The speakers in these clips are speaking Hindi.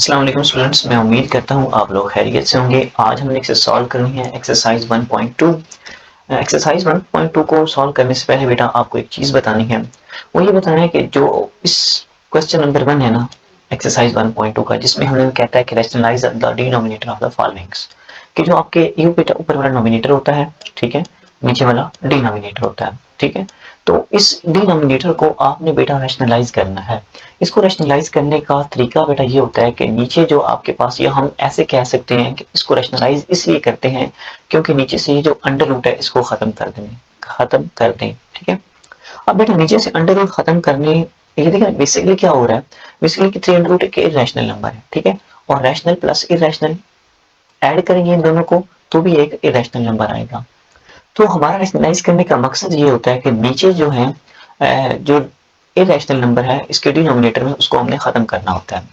अस्सलाम वालेकुम स्टूडेंट्स, मैं उम्मीद करता हूँ आप लोग खैरियत से होंगे। आज हमने एक्सरसाइज सॉल्व करनी है, एक्सरसाइज 1.2। एक्सरसाइज 1.2 को सॉल्व करने से पहले बेटा आपको एक चीज बतानी है। वो ये बताना है कि जो इस क्वेश्चन नंबर 1 है ना, एक्सरसाइज 1.2 का, जिसमें हमें कहता है कि rationalise the denominator of the followings, कि जो आपके ये बेटा ऊपर वाला नोमिनेटर होता है, ठीक है, नीचे वाला डिनोमिनेटर होता है, ठीक है। तो इस डिनोमिनेटर को आपने बेटा रैशनलाइज करना है। इसको रैशनलाइज करने का तरीका बेटा ये होता है कि नीचे जो आपके पास, ये हम ऐसे कह सकते हैं कि इसको रैशनलाइज इसलिए करते हैं क्योंकि नीचे से ये जो अंडर रूट है इसको खत्म कर दें, ठीक है। अब बेटा नीचे से अंडर रूट खत्म करने, ये देखिए बेसिकली क्या हो रहा है, बेसिकली कि 3 अंडर रूट एक इरेशनल नंबर है, ठीक है, और रैशनल प्लस इरेशनल ऐड करेंगे इन दोनों को तो भी एक इरेशनल नंबर आएगा। तो हमारा रैशनलाइज करने का मकसद ये होता है कि नीचे जो है जो इरेशनल नंबर है इसके डिनोमिनेटर में उसको हमने खत्म करना होता है।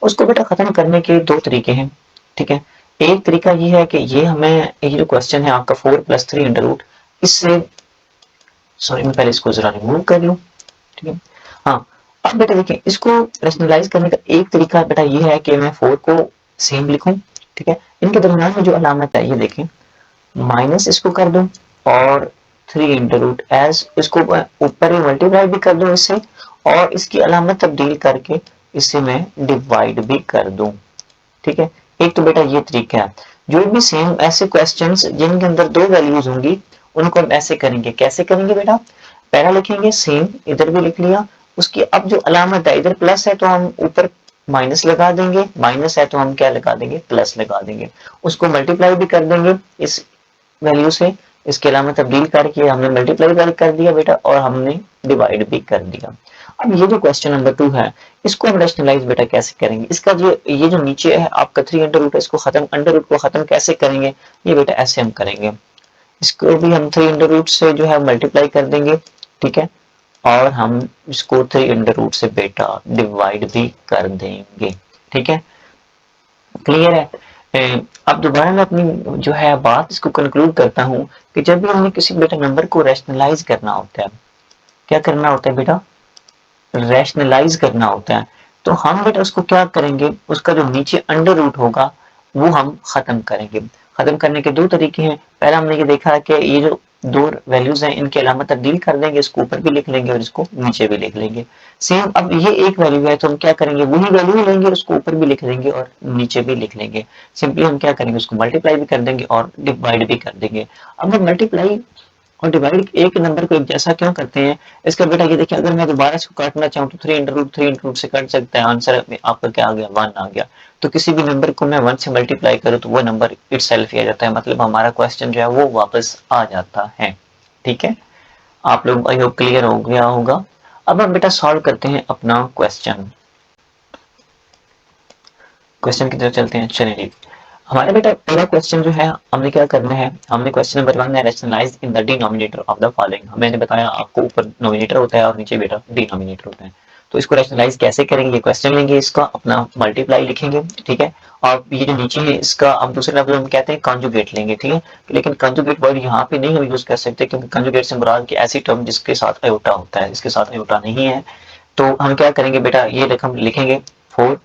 उसको बेटा खत्म करने के दो तरीके हैं, ठीक है। एक तरीका ये है कि ये हमें, ये जो क्वेश्चन है आपका 4 + 3 अंडर रूट, इससे, सॉरी मैं पहले इसको जरा रिमूव कर लूं, ठीक है। हाँ, अब बेटा देखिए इसको रैशनलाइज करने का एक तरीका बेटा ये है कि मैं 4 को सेम लिखूं, ठीक है। इनके दरमियान में जो अलामत है ये देखें, माइनस इसको कर दूं और 3 इंटू रूट एज, इसको ऊपर ही मल्टीप्लाई भी कर दूं इससे, और इसकी अलामत तब्दील करके इससे मैं डिवाइड भी कर दूं, ठीक है। एक तो बेटा ये तरीका है। जो भी सेम ऐसे क्वेश्चंस जिनके अंदर दो वैल्यूज होंगी उनको हम ऐसे करेंगे। कैसे करेंगे बेटा, पहला लिखेंगे सेम, इधर भी लिख लिया, उसकी अब जो अलामत है, इधर प्लस है तो हम ऊपर माइनस लगा देंगे, माइनस है तो हम क्या लगा देंगे, प्लस लगा देंगे। उसको मल्टीप्लाई भी कर देंगे इस वैल्यू से, इसके अलावा तब्दील करके हमने मल्टीप्लाई कर दिया बेटा, और हमने डिवाइड भी कर दिया। अब ये जो क्वेश्चन नंबर 2 है, इसको हम रैशनलाइज बेटा कैसे करेंगे, इसका जो ये जो नीचे है आपका 3 अंडर रूट है, इसको खत्म, अंडर रूट को खत्म कैसे करेंगे, ये बेटा ऐसे हम करेंगे। इसको भी हम 3 अंडर रूट से जो है मल्टीप्लाई कर देंगे, ठीक है, और हम इसको 3 अंडर रूट से बेटा डिवाइड भी कर देंगे, ठीक है। क्लियर है। अब दोबारा मैं अपनी जो है बात इसको कंक्लूड करता हूँ कि जब भी हमें किसी बेटा नंबर को रैशनलाइज करना होता है, क्या करना होता है बेटा, रैशनलाइज करना होता है, तो हम बेटा उसको क्या करेंगे, उसका जो नीचे अंडर रूट होगा वो हम खत्म करेंगे। खत्म करने के दो तरीके हैं। पहला हमने ये देखा है कि ये जो दो वैल्यूज हैं इनके अलामत तब्दील कर देंगे, इसको ऊपर भी लिख लेंगे और इसको नीचे भी लिख लेंगे। सेम अब ये एक वैल्यू है तो हम क्या करेंगे, वही वैल्यू लेंगे, उसको ऊपर भी लिख देंगे और नीचे भी लिख लेंगे। सिंपली हम क्या करेंगे, उसको मल्टीप्लाई भी कर देंगे और डिवाइड भी कर देंगे। अब हम मल्टीप्लाई और डिवाइड एक नंबर को एक जैसा क्यों करते हैं, इसका बेटा ये देखिए, अगर मैं दोबारा इसको काटना चाहूँ तो 3 इंटू रूट से कट सकता है, आंसर आपका क्या आ गया, 1 आ गया। तो किसी भी नंबर को मैं 1 से मल्टीप्लाई करूँ तो वो नंबर इटसेल्फ ही आ जाता है, मतलब हमारा क्वेश्चन जो है वो वापस आ जाता है, ठीक है। आप लोग आई होप क्लियर हो गया होगा। अब हम बेटा सॉल्व करते हैं अपना क्वेश्चन, क्वेश्चन की तरफ चलते हैं। चलिए, हमारा बेटा पहला क्वेश्चन जो है हमने क्या करना है, हमने क्वेश्चन नंबर 1 है rationalise in the denominator of the following. मैंने बताया आपको ऊपर नोमिनेटर होता है और नीचे बेटा डिनोमिनेटर होता है। तो इसको रैशनलाइज कैसे करेंगे, क्वेश्चन लेंगे, इसका अपना मल्टीप्लाई लिखेंगे, ठीक है, और ये जो नीचे है इसका हम दूसरे लफ्ज में कहते हैं कॉन्जुगेट लेंगे, ठीक है। लेकिन कॉन्जुगेट वर्ड यहाँ पे नहीं हम यूज कर सकते क्योंकि कॉन्जुगेट से मुराद की ऐसी टर्म जिसके साथ अयोटा होता है, इसके साथ अयोटा नहीं है। तो हम क्या करेंगे बेटा, ये रकम लिखेंगे 4,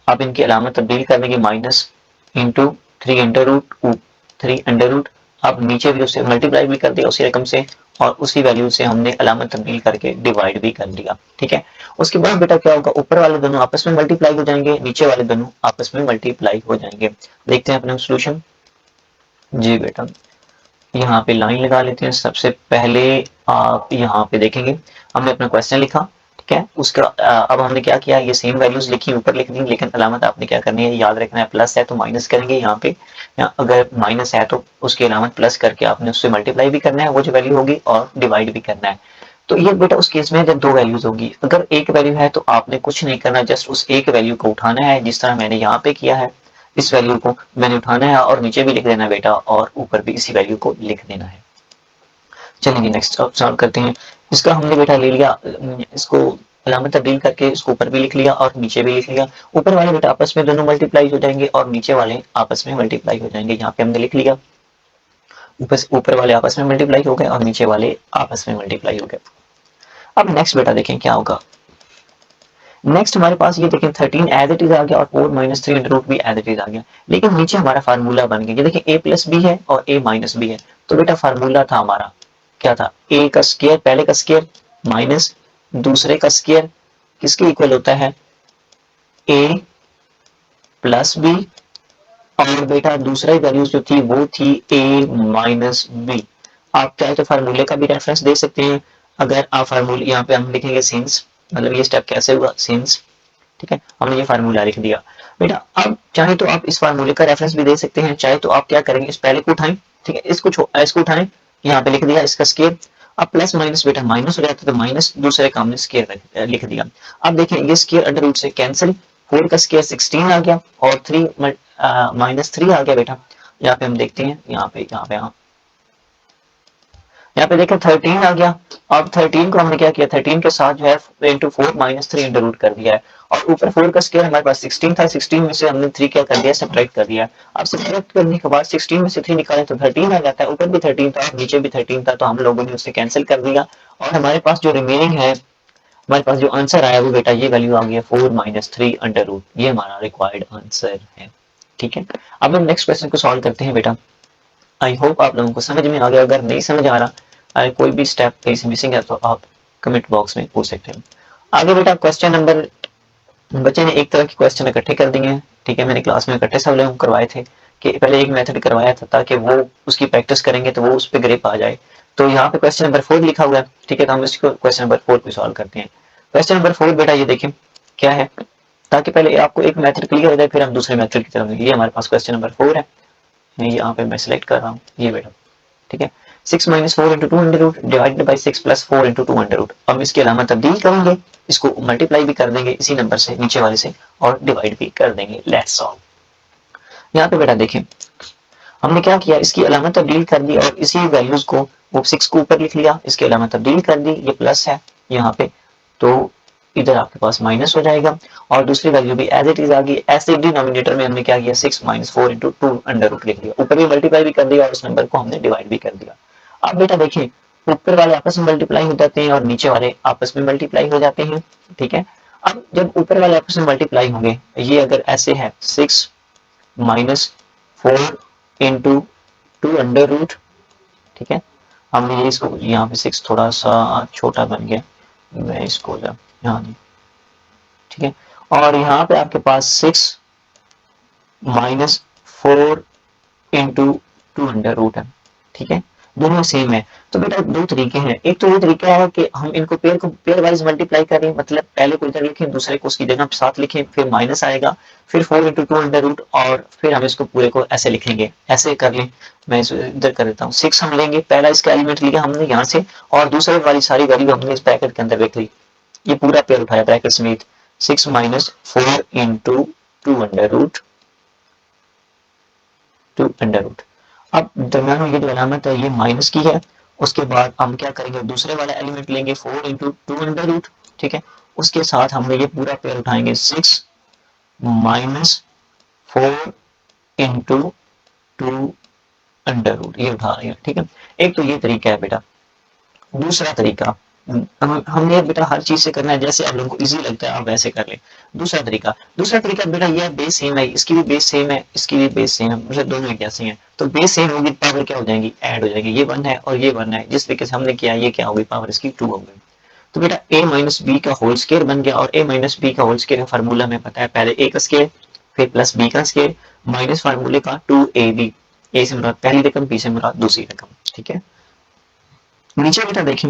अब इनकी अलामत तब्दील कर देंगे, माइनस इंटू 3 अंडर रूट, अब नीचे भी उससे मल्टीप्लाई भी कर दिया उसी रकम से, और उसी वैल्यू से हमने अलामत तब्दील करके डिवाइड भी कर दिया, ठीक है। उसके बाद बेटा क्या होगा, ऊपर वाले दोनों आपस में मल्टीप्लाई हो जाएंगे, नीचे वाले दोनों आपस में मल्टीप्लाई हो जाएंगे। देखते हैं अपना सोल्यूशन। जी बेटा, यहाँ पे लाइन लगा लेते हैं। सबसे पहले आप यहाँ पे देखेंगे, हमने अपना क्वेश्चन लिखा, ठीक है, उसका अब हमने क्या किया, ये सेम वैल्यूज लिखी, ऊपर लिख दी, लेकिन अलामत आपने क्या करनी है, याद रखना है, प्लस है तो माइनस करेंगे यहाँ पे, अगर माइनस है तो उसकी अलामत प्लस करके आपने उससे मल्टीप्लाई भी करना है वो जो वैल्यू होगी, और डिवाइड भी करना है। तो ये बेटा उस केस में जब दो वैल्यूज होगी, अगर एक वैल्यू है तो आपने कुछ नहीं करना, जस्ट उस एक वैल्यू को उठाना है, जिस तरह मैंने यहाँ पे किया है। इस वैल्यू को मैंने उठाना है और नीचे भी लिख देना है बेटा, और ऊपर भी इसी वैल्यू को लिख देना है। चलेंगे नेक्स्ट अब सॉल्व करते हैं। इसका हमने बेटा ले लिया, इसको अलामत तब्दील करके इसको ऊपर भी लिख लिया और नीचे भी लिख लिया। ऊपर वाले बेटा आपस में दोनों मल्टीप्लाई हो जाएंगे और नीचे वाले आपस में मल्टीप्लाई हो जाएंगे। यहाँ पे हमने लिख लिया, ऊपर वाले आपस में मल्टीप्लाई हो गए और नीचे वाले आपस में मल्टीप्लाई हो गए। अब नेक्स्ट बेटा देखें क्या होगा। नेक्स्ट हमारे पास ये देखें 13 एज इट इज आ गया और 4 माइनस 3 अंडर रूट भी एज इट इज आ गया, लेकिन नीचे हमारा फार्मूला बन गया। ये देखें a प्लस बी है और a माइनस बी है, तो बेटा फार्मूला था हमारा क्या था, a का स्क्वायर पहले का स्क्वायर माइनस दूसरे का स्क्वायर किसके इक्वल होता है a प्लस बी, और बेटा दूसरा वैल्यू जो थी वो थी a माइनस बी। आप चाहे तो फार्मूले का भी रेफरेंस दे सकते हैं। अगर आप फार्मूले यहाँ पे हम लिखेंगे सिंस, मतलब ये स्टेप कैसे हुआ सिंस, ठीक है, हमने ये फार्मूला लिख दिया। बेटा अब चाहे तो आप इस फार्मूले का रेफरेंस भी दे सकते हैं, चाहे तो आप क्या करेंगे इस पहले को उठाएं, ठीक है, इसको उठाएं, यहाँ पे लिख दिया इसका स्केयर। अब प्लस माइनस बेटा माइनस हो जाता है, तो माइनस दूसरे काम में स्केयर लिख दिया। अब देखें ये स्केयर अंडर रूट से कैंसिल, 4 का स्केयर 16 आ गया और 3 माइनस 3 आ गया बेटा। यहाँ पे हम देखते हैं, यहाँ पे देखें 13 आ गया। अब 13 को हमने क्या किया, 13 के साथ जो है इंटू 4 माइनस 3 अंडर रूट कर दिया है, और ऊपर 4 का स्क्वायर हमारे पास 16 था, 16 में से हमने 3 क्या कर दिया, सब्ट्रैक्ट कर दिया। अब सब्ट्रैक्ट करने के बाद 16 में से 3 निकालें तो 13 आ जाता है, ऊपर भी 13 था नीचे भी 13 था, तो हम लोगों ने उसे कैंसिल कर दिया, और हमारे पास जो रिमेनिंग है, हमारे पास जो आंसर आया वो बेटा ये वैल्यू आ गई 4 माइनस 3 अंडर रूट, ये हमारा रिक्वायर्ड आंसर है। ठीक है, अब हम नेक्स्ट क्वेश्चन को सॉल्व करते हैं बेटा। आई होप आप लोगों को समझ में आ गया, अगर नहीं समझ आ रहा, कोई भी स्टेप कहीं से मिसिंग है तो आप कमेंट बॉक्स में पूछ सकते हैं। आगे बेटा क्वेश्चन नंबर, बच्चे ने एक तरह के क्वेश्चन इकट्ठे कर दिए हैं, ठीक है, मैंने क्लास में इकट्ठे सब लोग करवाए थे कि पहले एक मेथड करवाया था ताकि वो उसकी प्रैक्टिस करेंगे तो वो उस पर ग्रिप आ जाए। तो यहाँ पे क्वेश्चन नंबर 4 लिखा हुआ है, ठीक है, तो हम इसको क्वेश्चन नंबर 4 को सॉल्व करते हैं। क्वेश्चन नंबर 4 बेटा ये देखें क्या है, ताकि पहले आपको एक मेथड क्लियर हो जाए फिर हम दूसरे मेथड की तरफ। ये हमारे पास क्वेश्चन नंबर 4 है, यहाँ पे मैं सिलेक्ट कर रहा हूँ ये बेटा, ठीक है, 6 minus 4 into 2 under root divided by 6 plus 4 into 2 under root. अब इसकी अलामत तब्दील करेंगे, इसको मल्टीप्लाई भी कर देंगे इसी नंबर से नीचे वाले से, और डिवाइड भी कर देंगे। Let's solve. यहाँ पे बेटा देखें हमने क्या किया, इसकी अलामत तब्दील कर दी और इसी वैल्यूज को वो 6 को ऊपर लिख लिया, इसकी अलामत तब्दील कर दी, ये प्लस है यहाँ पे, तो इधर आपके पास माइनस हो जाएगा, और दूसरी वैल्यू भी एज इट इज आ गई। ऐसे डिनोमिनेटर में हमने क्या किया, 6 माइनस 4 इंटू 2 अंडर रूट लिख लिया, ऊपर भी मल्टीप्लाई भी कर दिया और उस नंबर को हमने डिवाइड भी कर दिया। अब बेटा देखिए ऊपर वाले आपस में मल्टीप्लाई हो जाते हैं और नीचे वाले आपस में मल्टीप्लाई हो जाते हैं, ठीक है। अब जब ऊपर वाले आपस में मल्टीप्लाई होंगे, ये अगर ऐसे है 6 माइनस 4 इंटू 2 अंडर रूट, ठीक है, हमने ये इसको यहाँ पे 6 थोड़ा सा छोटा बन गया, मैं इसको यहाँ, ठीक है, और यहाँ पे आपके पास 6 माइनस 4 इंटू 2 अंडर रूट है, ठीक है, दोनों सेम है। तो बेटा दो तरीके हैं, एक तो ये तरीका है कि हम इनको पेयर वाइज मल्टीप्लाई करें, मतलब पहले को इधर लिखें दूसरे को उसकी जगह साथ लिखें, फिर माइनस आएगा, फिर 4 इंटू 2 अंडर रूट, और फिर हम इसको पूरे को ऐसे लिखेंगे, ऐसे कर लें। मैं इधर कर देता हूँ, 6 हम लेंगे, पहला इसका एलिमेंट लिया हमने यहाँ से, और दूसरे वाली सारी वैल्यू हमने इस ब्रैकेट के अंदर रख ली, ये पूरा पेयर उठाया ब्रैकेट समेत, 6 minus 4 into 2 under root, 2 under root. अब दरम्यान में ये जो अलामत है ये माइनस की है, उसके बाद हम क्या करेंगे, दूसरे वाला एलिमेंट लेंगे 4 इंटू 2 अंडर रूट, ठीक है, उसके साथ हमने ये पूरा पेयर उठाएंगे 6 माइनस 4 इंटू 2 अंडर रूट, ये उठा रहे हैं, ठीक है। एक तो ये तरीका है बेटा। दूसरा तरीका, हमने बेटा हर चीज से करना है जैसे आप लोगों को इजी लगता है आप वैसे कर ले। दूसरा तरीका बेटा ये है, बेस सेम है, इसकी भी बेस सेम है, इसकी भी बेस सेम है, मतलब दोनों एक जैसे हैं, तो बेस सेम होगी पावर क्या हो जाएगी, ऐड हो जाएगी, ये 1 है और ये 1 है, जिस तरीके से हमने किया ये क्या होगी, पावर इसकी 2 हो गई। तो बेटा a माइनस बी का होल स्केयर बन गया, और a माइनस बी का होल स्केयर का फार्मूला हमें पता है, पहले a का स्केयर फिर प्लस b का स्केयर माइनस फार्मूले का 2ab, a से मुराद पहली रकम, b से मुराद दूसरी रकम, ठीक है। नीचे बेटा देखें,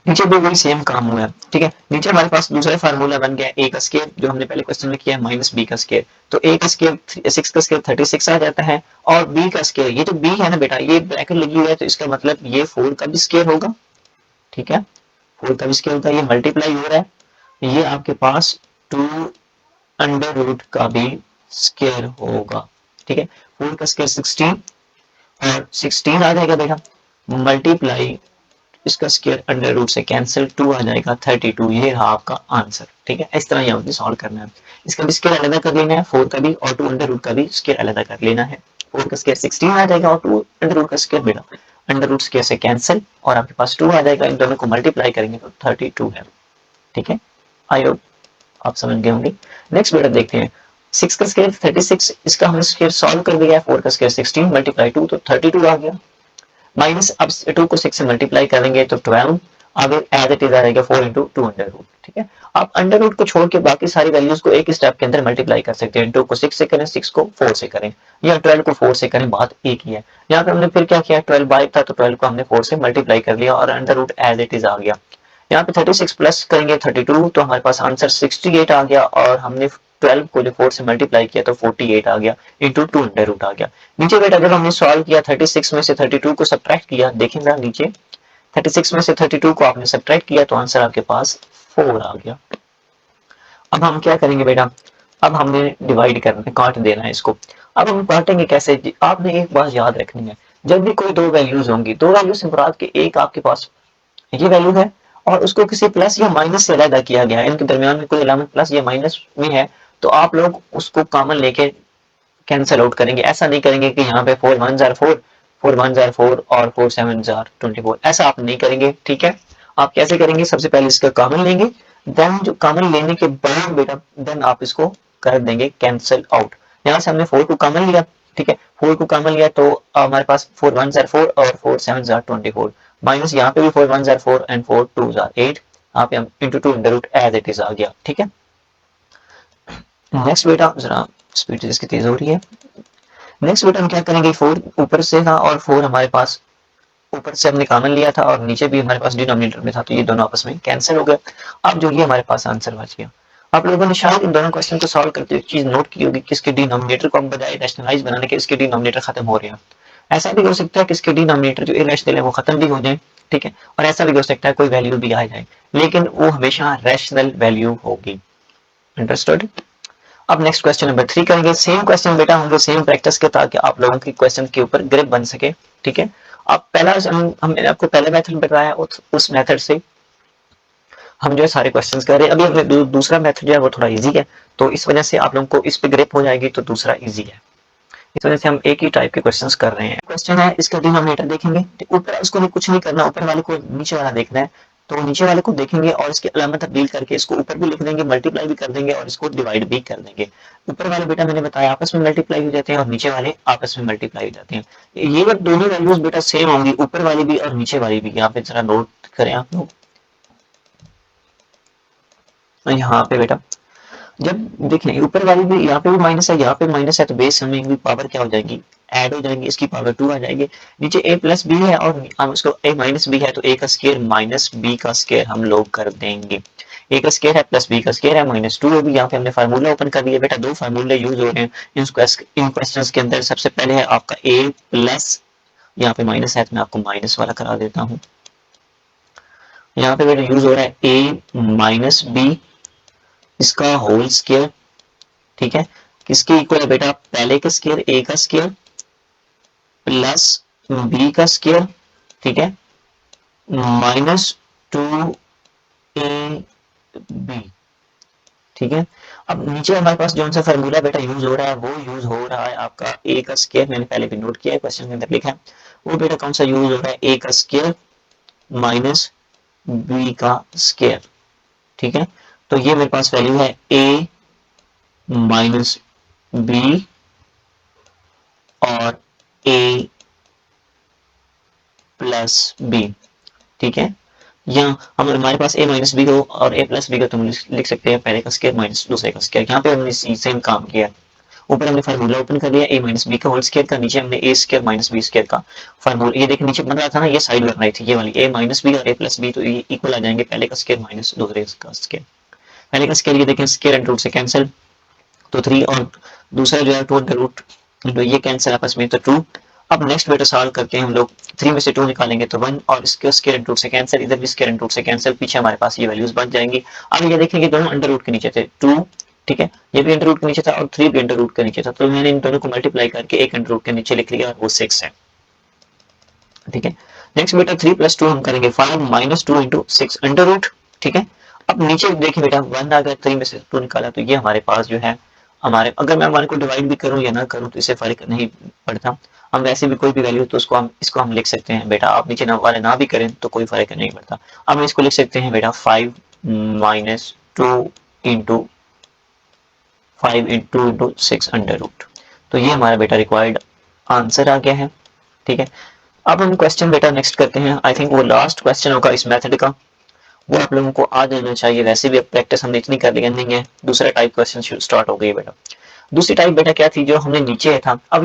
नीचे भी वही सेम काम हुआ है, ठीक है, नीचे हमारे पास दूसरा फार्मूला बन गया a का स्केयर, जो हमने पहले क्वेश्चन में किया है, माइनस b का स्केयर, तो a का स्केयर 6 का स्केयर 36 आ जाता है, और b का स्केयर, ये जो b है ना बेटा ये ब्रैकेट लगी हुई है, तो इसका मतलब ये 4 का भी स्केयर होगा, ठीक है, 4 का भी स्केयर होगा, ये मल्टीप्लाई हो रहा है, ये आपके पास 2 अंडर रूट का भी स्केयर होगा, ठीक है, 4 का स्केयर 16 और 16 आ जाएगा बेटा, मल्टीप्लाई इसका स्क्वायर अंडर रूट से कैंसिल, 2 आ जाएगा 32, ये रहा आपका आंसर, ठीक है। इस तरह ये आपने सॉल्व करना है, इसका भी स्क्वायर अलग कर लेना है 4 का भी, और 2 अंडर रूट का भी स्क्वायर अलग कर लेना है, 4 का स्क्वायर 16 आ जाएगा और 2 अंडर रूट का स्क्वायर बेटा अंडर रूट स्क्वायर से कैंसिल, और आपके पास 2 आ जाएगा, इन दोनों को मल्टीप्लाई करेंगे तो 32 है, ठीक है। आई होप आप समझ गए होंगे। नेक्स्ट बेटा देखते हैं 6 का स्क्वायर 36, इसका हमने स्क्वायर सॉल्व कर दिया है। 4 का स्क्वायर 16 मल्टीप्लाई 2 तो 32 आ गया। माइनस अब 2 को 6 से मल्टीप्लाई करेंगे तो 12, आगे एज इट इज आ जाएगा 4 इंटू 2 अंडर रूट। ठीक है, आप अंडर रूट को छोड़ के बाकी सारी वैल्यूज को एक स्टेप के अंदर मल्टीप्लाई कर सकते हैं। 2 को 6 से करें, 6 को 4 से करें, या 12 को 4 से करें, बात एक ही है। यहाँ पे हमने फिर क्या किया, 12 बाई था तो 12 को हमने 4 से मल्टीप्लाई कर लिया और under root as it is आ गया। यहाँ पे 36 प्लस करेंगे 32 तो हमारे पास आंसर 68 आ गया, और हमने 12 को जो 4 से मल्टीप्लाई किया तो 48 आ गया इंटू 2 अंडर रूट आ गया। नीचे बेटा जब हमने सॉल्व किया 36 में से 32 को सब्ट्रैक्ट किया, देखेंगे नीचे 36 में से 32 को आपने सब्ट्रैक्ट किया तो आंसर आपके पास 4 आ गया। अब हम क्या करेंगे बेटा, अब हमने डिवाइड करना है, काट देना है इसको। अब हम काटेंगे कैसे, आपने एक बात याद रखनी है, जब भी कोई दो वैल्यूज होंगी, दो वैल्यूज से मुराद के एक आपके पास ये वैल्यू है और उसको किसी प्लस या माइनस से अलग किया गया है, इनके दरमियान में कोई अलामत प्लस या माइनस में है, तो आप लोग उसको कॉमन लेके कैंसिल आउट करेंगे। ऐसा नहीं करेंगे कि यहाँ पे 4 1 जार 4, 4 1 जार 4 और 4 7 जार 24, ऐसा आप नहीं करेंगे। ठीक है, आप कैसे करेंगे, सबसे पहले इसका कॉमन लेंगे, देन जो कॉमन लेने के बाद बेटा देन आप इसको कर देंगे कैंसिल आउट। यहाँ से हमने 4 को कॉमन लिया, ठीक है, 4 को कॉमन लिया तो हमारे पास 4 1 जार 4 और 4 7 जार 24, माइनस यहाँ पे भी 4 1 जार 4 एंड 4 2 जार 8, यहाँ पे हम into 2 under root as it is आ गया। ठीक है, नेक्स्ट बेटा जरा स्पीड इसकी तेज हो रही है। नेक्स्ट बेटा हम क्या करेंगे, 4 ऊपर से था और 4 हमारे पास ऊपर से हमने कॉमन लिया था और नीचे भी हमारे पास डिनोमिनेटर में था, तो ये दोनों आपस में कैंसिल हो गए। अब जो ये हमारे पास आंसर बच गया। आप लोगों ने शायद इन दोनों क्वेश्चन को सॉल्व करते हुए चीज नोट की होगी कि इसके डिनोमिनेटर को हम बजाय रैशनलाइज बनाने के इसके डिनोमिनेटर खत्म हो रहे हैं। ऐसा भी हो सकता है कि इसके डिनोमिनेटर जो इरेशनल है वो खत्म भी हो जाए, ठीक है, और ऐसा भी हो सकता है कोई वैल्यू भी आ जाए, लेकिन वो हमेशा रैशनल वैल्यू होगी। अंडरस्टूड। अब नेक्स्ट क्वेश्चन नंबर 3 करेंगे। सेम क्वेश्चन बेटा होंगे, सेम प्रैक्टिस के, ताकि आप लोगों की क्वेश्चन के ऊपर ग्रिप बन सके। ठीक है, अब पहला हमने आपको पहले मेथड बताया, उस मेथड से हम जो है सारे क्वेश्चंस कर रहे हैं। अभी हमने दूसरा मेथड जो है वो थोड़ा इजी है, तो इस वजह से आप लोगों को इस पे ग्रिप हो जाएगी, तो दूसरा इजी है, इस वजह से हम एक ही टाइप के क्वेश्चंस कर रहे हैं। क्वेश्चन है, इसका डिनोमिनेटर देखेंगे, ऊपर उसको कुछ नहीं करना, ऊपर वाले को नीचे वाला देखना है, तो नीचे वाले को देखेंगे और इसकी अलामत तब्दील करके इसको ऊपर भी लिख देंगे, मल्टीप्लाई भी कर देंगे और इसको डिवाइड भी कर देंगे। ऊपर वाले बेटा मैंने बताया आपस में मल्टीप्लाई हो जाते हैं और नीचे वाले आपस में मल्टीप्लाई हो जाते हैं। ये बात दोनों वैल्यूज बेटा सेम होंगी, ऊपर वाली भी और नीचे वाली भी। यहाँ पे जरा नोट करें आप लोग, यहाँ पे बेटा जब देखें ऊपर वाली भी, यहाँ पे भी माइनस है, यहाँ पे माइनस है, तो बेस में भी पावर क्या हो जाएगी, ऐड हो जाएगी, इसकी पावर 2 आ जाएगी। नीचे a प्लस बी है और हम उसको a माइनस बी है, तो a का स्क्वायर माइनस b का स्क्वायर हम लोग कर देंगे। a का स्क्वायर है प्लस b का स्क्वायर है माइनस 2 होगी। यहाँ पे हमने फार्मूला ओपन कर दिया बेटा, दो फार्मूले यूज हो रहे हैं इन क्वेश्चंस के अंदर। सबसे पहले है आपका a प्लस, यहाँ पे माइनस है तो मैं आपको माइनस वाला करा देता हूँ। यहाँ पे बेटा यूज हो रहा है a माइनस बी, इसका होल स्क्वायर, ठीक है, किसके इक्वल है बेटा, पहले का स्क्वायर a का स्क्वायर प्लस b का स्क्वायर, ठीक है, माइनस 2ab, ठीक है। अब नीचे हमारे पास जो सा फार्मूला बेटा यूज हो रहा है वो यूज हो रहा है आपका a का स्क्वायर, मैंने पहले भी नोट किया है, क्वेश्चन के अंदर लिखा है, वो बेटा कौन सा यूज हो रहा है, a का स्क्वायर माइनस b का स्क्वायर, ठीक है। तो ये मेरे पास वैल्यू है a माइनस b और a प्लस b, ठीक है। यहाँ हमारे पास a माइनस बी को और a प्लस बी को तुम लिख सकते हैं पहले का स्क्वायर माइनस दूसरे का स्क्वायर। यहाँ पे हमने सेम काम किया, ऊपर हमने फार्मूला ओपन कर लिया a माइनस बी का होल स्क्वायर का, नीचे हमने a square minus B square का फार्मूला, ये देखिए नीचे बन रहा था ना, ये साइड बन रही थी ये वाली, a माइनस बी और a प्लस बी, तो ये इक्वल आ जाएंगे, पहले का स्क्वायर माइनस दूसरे का स्क्वायर। पहले का स्क्वायर ये देखें स्क्वायर एंड रूट से कैंसिल, तो 3, और दूसरा जो है 2 अंडर रूट, तो ये कैंसिल आपस में, तो 2। अब नेक्स्ट बेटा सॉल्व करके हम लोग 3 में से 2 निकालेंगे तो 1, और इसके स्क्वायर एंड रूट से कैंसिल, इधर भी स्क्वायर एंड रूट से कैंसिल, पीछे हमारे पास ये वैल्यूज बन जाएंगी। अब ये देखेंगे दोनों अंडर रूट के नीचे थे, 2, ठीक है, ये भी अंडर रूट के नीचे था और 3 भी अंडर रूट के नीचे था, तो मैंने इन दोनों को मल्टीप्लाई करके एक अंडर रूट के नीचे लिख लिया और वो 6 है, ठीक है। नेक्स्ट बेटा 3 प्लस 2 हम करेंगे 5 माइनस 2 इंटू 6 अंडर रूट, ठीक है। अब नीचे देखिए बेटा 1 आ गया, 3 में से 2 निकाला, तो ये हमारे पास जो है हमारे, अगर मैं 1 को डिवाइड भी करूं या ना करूं तो इससे फर्क नहीं पड़ता, हम वैसे भी कोई भी वैल्यू तो उसको हम इसको हम लिख सकते हैं बेटा, आप नीचे वाले ना भी करें तो कोई फर्क नहीं पड़ता। अब हम इसको लिख सकते हैं बेटा 5 minus 2 into 5 into 6 under root. तो ये हमारा बेटा रिक्वायर्ड आंसर आ गया है। ठीक है, अब हम क्वेश्चन बेटा नेक्स्ट करते हैं। आई थिंक वो लास्ट क्वेश्चन होगा इस मेथड का, वो आप लोगों को आ जाना चाहिए। वैसे भी अब प्रैक्टिस हमने इतनी कर ली नहीं है। दूसरा टाइप क्वेश्चन स्टार्ट हो गई बेटा। दूसरी टाइप बेटा क्या थी, जो हमने नीचे था। अब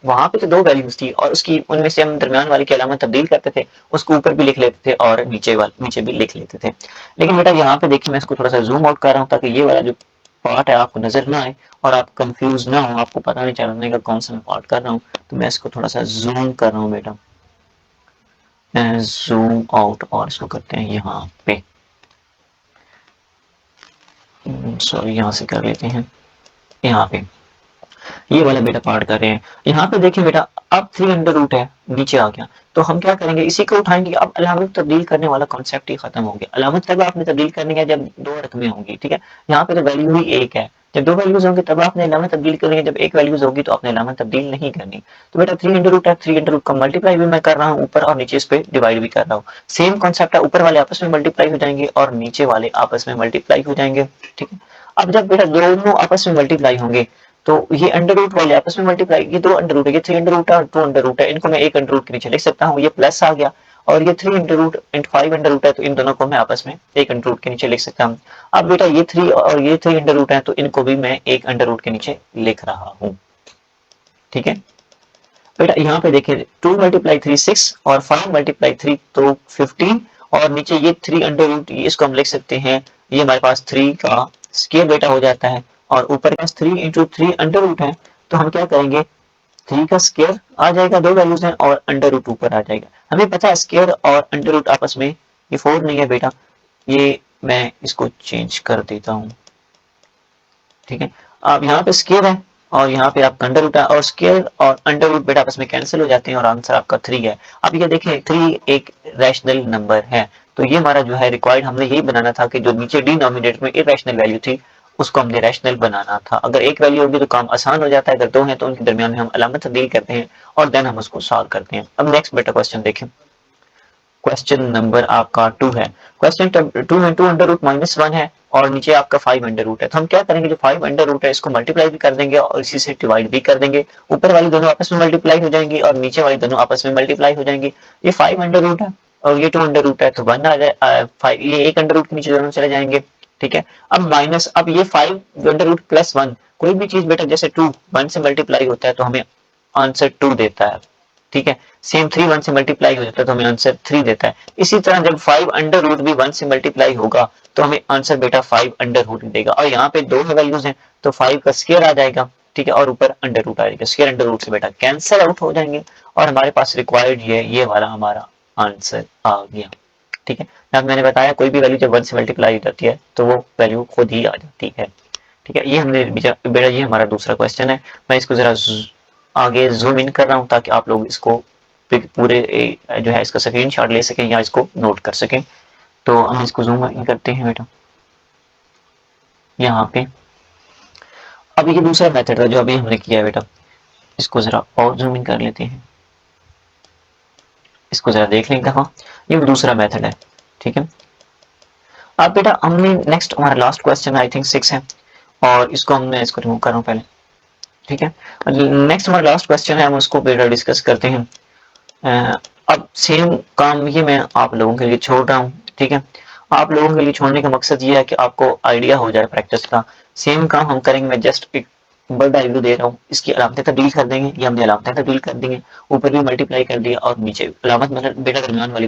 वहां पे तो दो वैल्यूज थी और उसकी उनमें से हम दरमियान वाली की अलामत तब्दील करते थे, उसको ऊपर भी लिख लेते थे और नीचे भी लिख लेते थे। लेकिन बेटा यहाँ पे देखिए, मैं इसको थोड़ा सा जूम आउट कर रहा हूँ ताकि ये वाला जो पार्ट है आपको नजर ना आए और आप कंफ्यूज ना हो, आपको पता नहीं चलने का कौन सा मैं पार्ट कर रहा हूँ। तो मैं इसको थोड़ा सा जूम कर रहा हूँ बेटा, जूम आउट, और इसको करते हैं यहाँ पे, सॉरी यहाँ से कर लेते हैं, यहाँ पे ये वाला बेटा पार्ट कर रहे हैं। यहाँ पे देखिए बेटा, अब 3 अंडर रूट है, नीचे आ गया, तो हम क्या करेंगे, इसी को उठाएंगे। अब अलामत तब्दील करने वाला कॉन्सेप्ट ही खत्म हो गया। अलामत तब आपने तब्दील करनी है जब दो रकमें होंगी। ठीक है, यहाँ पे तो वैल्यू ही एक है, जब दो वैल्यूज होंगी तब आपने अलामत तब्दील करनी है, जब एक वैल्यूज होगी तो आपने अलामत तब्दील नहीं करनी। तो बेटा 3 अंडर रूट है, 3 अंडर रूट का मल्टीप्लाई भी मैं कर रहा हूँ ऊपर और नीचे इस पे डिवाइड भी कर रहा हूँ। सेम कॉन्सेप्ट है, ऊपर वाले आपस में मल्टीप्लाई हो जाएंगे और नीचे वाले आपस में मल्टीप्लाई हो जाएंगे। ठीक है, अब जब बेटा दोनों आपस में मल्टीप्लाई होंगे तो ये अंडर रूट वाले आपस में मल्टीप्लाई, ये दो अंडर रूट है, ये 3 अंडर रूट है और 2 अंडर रूट है, इनको मैं एक अंडर रूट के नीचे लिख सकता हूँ, ये प्लस आ गया। और ये 3 under root and 5 under root है, तो इन दोनों को मैं आपस में एक अंडर रूट के नीचे लिख सकता हूँ। अब बेटा ये 3 और ये 3 अंडर रूट है, तो इनको भी मैं एक अंडर रूट के नीचे लिख रहा हूँ। ठीक है बेटा, यहाँ पे देखिए 2 मल्टीप्लाई 3 6 और 5 मल्टीप्लाई 3 तो 15, और नीचे ये 3 अंडर रूट, इसको हम लिख सकते हैं, ये हमारे पास 3 का स्क्वायर बेटा हो जाता है, और ऊपर पास 3 इंटू 3 अंडर रूट है, तो हम क्या करेंगे, 3 का स्क्वायर आ जाएगा, दो वैल्यूज हैं, और अंडर रूट ऊपर आ जाएगा। हमें पता है स्क्वायर और अंडर रूट आपस में ये 4 नहीं है बेटा, ये मैं इसको चेंज कर देता हूँ। ठीक है, अब यहाँ पे स्क्वायर है और यहाँ पे आपका अंडर रूट है, और स्क्वायर और अंडर रूट बेटा आपस में कैंसिल हो जाते हैं और आंसर आपका 3 है। अब ये देखें 3 एक रैशनल नंबर है, तो ये हमारा जो है रिक्वायर्ड, हमने यही बनाना था कि जो नीचे डिनोमिनेटर में इरेशनल वैल्यू थी उसको हमने रैशनल बनाना था। अगर एक वैल्यू होगी तो काम आसान हो जाता है, अगर दो है तो उनके दरमियान में हम अलामत तब्दील करते हैं और देन हम उसको सॉल्व करते हैं। अब नेक्स्ट बेटा क्वेश्चन देखें, क्वेश्चन नंबर आपका 2 है। क्वेश्चन 2 में 2 अंडर रूट -1 है और नीचे आपका 5 अंडर रूट है, तो हम क्या करेंगे, जो 5 अंडर रूट है इसको मल्टीप्लाई भी कर देंगे और इसी से डिवाइड भी कर देंगे। ऊपर वाली दोनों आपस में मल्टीप्लाई हो जाएंगी और नीचे वाली दोनों आपस में मल्टीप्लाई हो जाएंगी। ये 5 अंडर रूट है और ये 2 अंडर रूट है, तो 1 आ जाए, ये एक अंडर रूट के नीचे दोनों चले जाएंगे। ठीक है, अब माइनस, अब ये 5 अंडर रूट प्लस 1, कोई भी चीज बेटा जैसे 2 1 से मल्टीप्लाई होता है तो हमें आंसर 2 देता है। ठीक है, सेम 3 1 से मल्टीप्लाई हो जाता है तो हमें आंसर 3 देता है। इसी तरह जब 5 अंडर रूट भी 1 से मल्टीप्लाई होगा तो हमें आंसर बेटा 5 अंडर रूट देगा, और यहाँ पे दो वैल्यूज हैं तो 5 का स्क्वायर आ जाएगा। ठीक है, और ऊपर अंडर रूट आ जाएगा, स्क्वायर अंडर रूट से बेटा कैंसिल आउट हो जाएंगे और हमारे पास रिक्वायर्ड ये वाला हमारा आंसर आ गया। ठीक है, अब मैंने बताया कोई भी वैल्यू जब 1 से मल्टीप्लाई हो जाती है तो वो वैल्यू खुद ही आ जाती है। ठीक है, ये हमने बेटा, ये हमारा दूसरा क्वेश्चन है। मैं इसको जरा आगे जूम इन कर रहा हूँ ताकि आप लोग इसको पूरे जो है इसका स्क्रीनशॉट ले सकें या इसको नोट कर सकें। तो हम इसको जूम इन करते हैं बेटा यहाँ पे। अब ये दूसरा मेथड था जो अभी हमने किया है बेटा, इसको जरा और जूम इन कर लेते हैं, इसको जरा देख लें दफा, ये दूसरा मेथड है। ठीक है, अब बेटा हमने नेक्स्ट, हमारा लास्ट क्वेश्चन आई थिंक 6 है और इसको हमने इसको रिमूव कर रहा हूँ पहले। ठीक है, नेक्स्ट हमारा लास्ट क्वेश्चन है, हम उसको बेटा डिस्कस करते हैं। अब सेम काम ये मैं आप लोगों के लिए छोड़ रहा हूँ। ठीक है, आप लोगों के लिए छोड़ने का मकसद ये है कि आपको आइडिया हो जाए प्रैक्टिस का। सेम काम हम करेंगे, मैं जस्ट एक बर्ड आई व्यू दे रहा हूँ, इसकी अलामतें तब्दील कर देंगे, ये हमने अलामतें तब्दील कर देंगे, ऊपर भी मल्टीप्लाई कर दिया और नीचे अलामत मतलब बेटा दरमियान वाली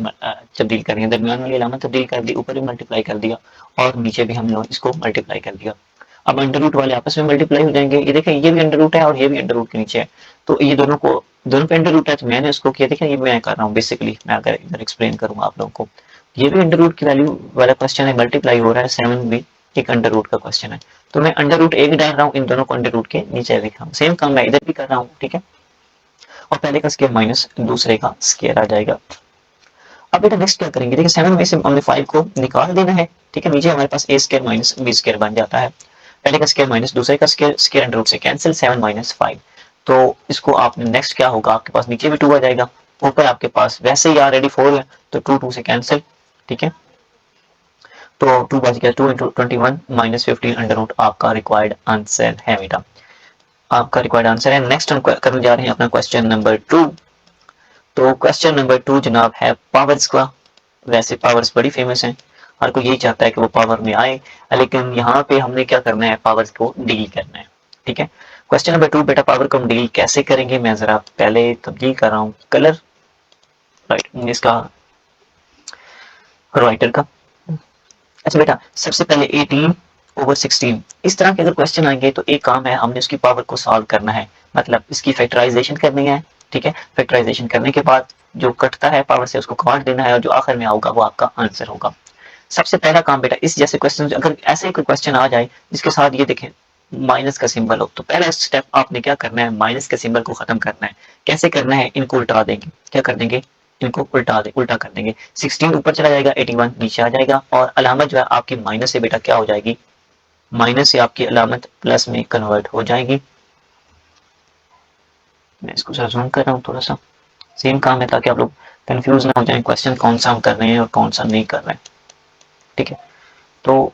तब्दील करेंगे, दरमियान वाली अलामत तब्दील कर दी, ऊपर भी मल्टीप्लाई कर दिया और नीचे भी हमने इसको मल्टीप्लाई कर दिया। अब अंडर रूट वाले आपस में मल्टीप्लाई हो जाएंगे, ये देखें ये भी अंडर रूट है और ये भी अंडर रूट के नीचे है, तो ये दोनों पे अंडर रूट है, तो मैंने उसको किया, देखें ये मैं कर रहा हूँ बेसिकली, मैं अगर इधर एक्सप्लेन करूंगा आप लोगों को, ये भी अंडर रूट की वैल्यू वाला क्वेश्चन है, मल्टीप्लाई हो रहा है, 7 भी एक अंडर रूट का क्वेश्चन है, तो मैं अंडर रूट एक डाल रहा हूँ, इन दोनों को अंडर रूट के नीचे लिख रहा हूँ। सेम काम मैं इधर भी कर रहा हूँ। ठीक है, और पहले का स्क्वायर माइनस दूसरे का स्क्वायर आ जाएगा। अब बेटा नेक्स्ट क्या करेंगे, देखिए 7 में से हमने 5 को निकाल देना है। ठीक है, नीचे हमारे पास a square minus b square बन जाता है, पहले का स्क्वायर माइनस दूसरे का स्क्वायर, स्क्वायर अंडर रूट से कैंसिल, 7 माइनस 5, तो इसको आपने नेक्स्ट क्या होगा, आपके पास नीचे भी 2 आ जाएगा, ऊपर आपके पास वैसे ही ऑलरेडी 4 है तो 2 2 से कैंसिल। ठीक है, तो 2 बच गया, 2 इंटू 21 माइनस 15 अंडर रूट आपका रिक्वायर्ड आंसर है बेटा, आपका रिक्वायर्ड आंसर है। नेक्स्ट हम करने जा रहे हैं अपना क्वेश्चन नंबर 2। तो क्वेश्चन नंबर 2 जनाब है पावर्स का। वैसे पावर्स बड़ी फेमस हैं, हर कोई यही चाहता है कि वो पावर में आए, लेकिन यहाँ पे हमने क्या करना है, पावर्स को डील करना है। ठीक है, क्वेश्चन नंबर 2 बेटा, पावर को हम डील कैसे करेंगे, मैं जरा पहले तब्दील कर रहा हूँ कलर, राइट, इसका राइटर का। अच्छा बेटा, सबसे पहले 18 ओवर 16 इस तरह के अगर क्वेश्चन आएंगे तो एक काम है, हमने उसकी पावर को सॉल्व करना है, मतलब इसकी फैक्टराइजेशन करनी है। ठीक है, फैक्टराइजेशन करने के बाद जो कटता है पावर से उसको काट देना है और जो आखिर में आऊगा वो आपका आंसर होगा। सबसे पहला काम बेटा, इस जैसे क्वेश्चन, अगर ऐसे कोई क्वेश्चन आ जाए जिसके साथ ये देखें माइनस का सिंबल हो, तो पहला स्टेप आपने क्या करना है, माइनस के सिंबल को खत्म करना है। कैसे करना है, इनको उल्टा देंगे, क्या कर देंगे, इनको उल्टा कर देंगे। 16 ऊपर चला जाएगा, 81 नीचे आ जाएगा, और अलामत जो है आपकी माइनस से बेटा क्या हो जाएगी, माइनस से आपकी अलामत प्लस में कन्वर्ट हो जाएगी। मैं इसको जूम कर रहा हूँ थोड़ा सा, सेम काम है ताकि आप लोग कंफ्यूज ना हो जाए क्वेश्चन कौन सा हम कर रहे हैं और कौन सा नहीं कर रहे हैं। ठीक है, तो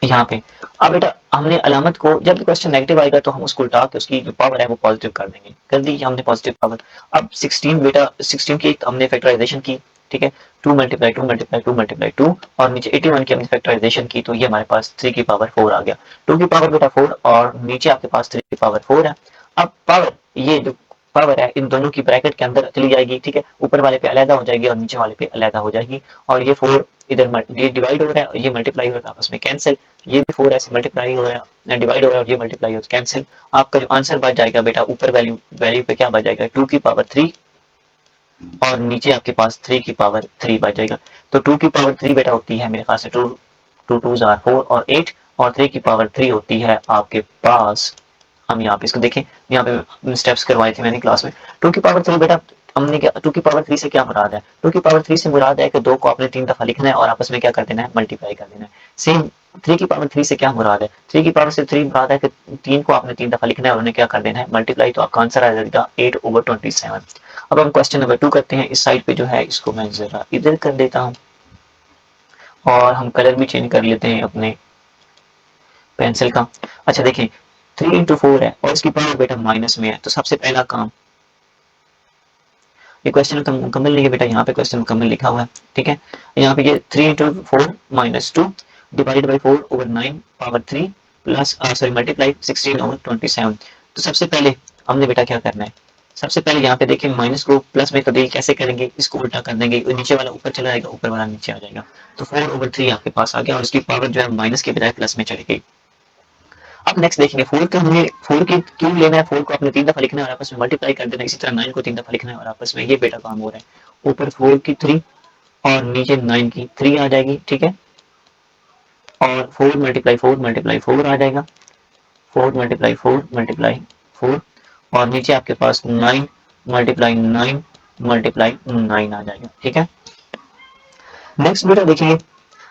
यहाँ पे अब बेटा हमने अलामत को, जब क्वेश्चन नेगेटिव आएगा तो हम उसको उल्टा के उसकी जो पावर है वो पॉजिटिव कर देंगे, कर दी हमने पॉजिटिव पावर। अब 16 बेटा, 16 की हमने फैक्टराइजेशन की, ठीक है, 2 मल्टीप्लाई 2 मल्टीप्लाई 2 मल्टीप्लाई 2, और नीचे 81 की हमने फैक्टराइजेशन की, तो ये हमारे पास 3 की पावर 4 आ गया। 2 की पावर बेटा 4 और नीचे आपके पास 3 की पावर 4 है। अब पावर, ये जो पावर है इन दोनों की ब्रैकेट के अंदर चली जाएगी, ठीक है, ऊपर वाले पे अलहदा हो जाएगी और नीचे वाले पे अलहदा हो जाएगी, और ये 4 इधर ये डिवाइड हो रहा है और ये मल्टीप्लाई हो रहा है, आपस में कैंसिल, ये भी 4 ऐसे मल्टीप्लाई हो रहा है, डिवाइड हो रहा है, और ये मल्टीप्लाई हो कैंसिल। आपका जो आंसर बच जाएगा बेटा, ऊपर वैल्यू पे क्या बच जाएगा, 2 की पावर 3, और नीचे आपके पास 3 की पावर 3 बच जाएगा। तो 2 की पावर 3 बेटा होती है मेरे पास 2 2 2 आर 4 और 8, और 3 की पावर 3 होती है आपके पास, हम यहाँ पे इसको देखें, यहाँ पे स्टेप्स करवाए थे मैंने क्लास में। 2 की पावर 3 बेटा, हमने क्या 2 की पावर 3 से क्या मुराद है, 2 की पावर 3 से मुराद है कि 2 को आपने 3 दफा लिखना है और आपस में क्या कर देना है, मल्टीप्लाई कर देना है। सेम 3 की पावर 3 से क्या मुराद है, 3 की पावर से 3 मुराद है कि 3 को आपने 3 दफा लिखना है और उन्हें क्या कर देना है, मल्टीप्लाई, तो आपका आंसर आ जाएगा 8 ओवर 27। अब हम क्वेश्चन नंबर 2 करते हैं। इस साइड पे जो है इसको मैं जरा इधर कर देता हूँ और हम कलर भी चेंज कर लेते हैं अपने पेंसिल का। अच्छा देखें, 3 इंटू 4 है और इसकी पावर बेटा माइनस में है, तो सबसे पहला काम, ये क्वेश्चन मुकम्मल नहीं है बेटा, यहाँ पे क्वेश्चन मुकम्मल लिखा हुआ है, ठीक है, यहाँ पे ये 3 into 4 minus 2 divide by 4 over 9 power 3 plus sorry multiply 16 over 27। तो सबसे पहले हमने बेटा क्या करना है, सबसे पहले यहाँ पे देखें माइनस को प्लस में तब्दील कैसे करेंगे, इसको उल्टा कर देंगे, नीचे वाला ऊपर चला जाएगा, ऊपर वाला नीचे आ जाएगा, तो 4 ओवर 3 आपके पास आ गया और इसकी पावर जो है माइनस के बजाय प्लस में चली गई। अब नेक्स्ट देखेंगे 4 का, हमने 4 की क्यों लेना है, 4 को आपने 3 दफा लिखना है और आपस में मल्टीप्लाई कर देना है, इसी तरह 9 को 3 दफा लिखना है और आपस में, ये बेटा काम हो रहा है, ऊपर 4 की 3 और नीचे 9 की 3 आ जाएगी, ठीक है, और 4 मल्टीप्लाई 4 मल्टीप्लाई 4 आ जाएगा, 4 मल्टीप्लाई 4 मल्टीप्लाई 4, और नीचे आपके पास 9 मल्टीप्लाई 9 मल्टीप्लाई 9 आ जाएगा, ठीक है। नेक्स्ट बेटा देखिए,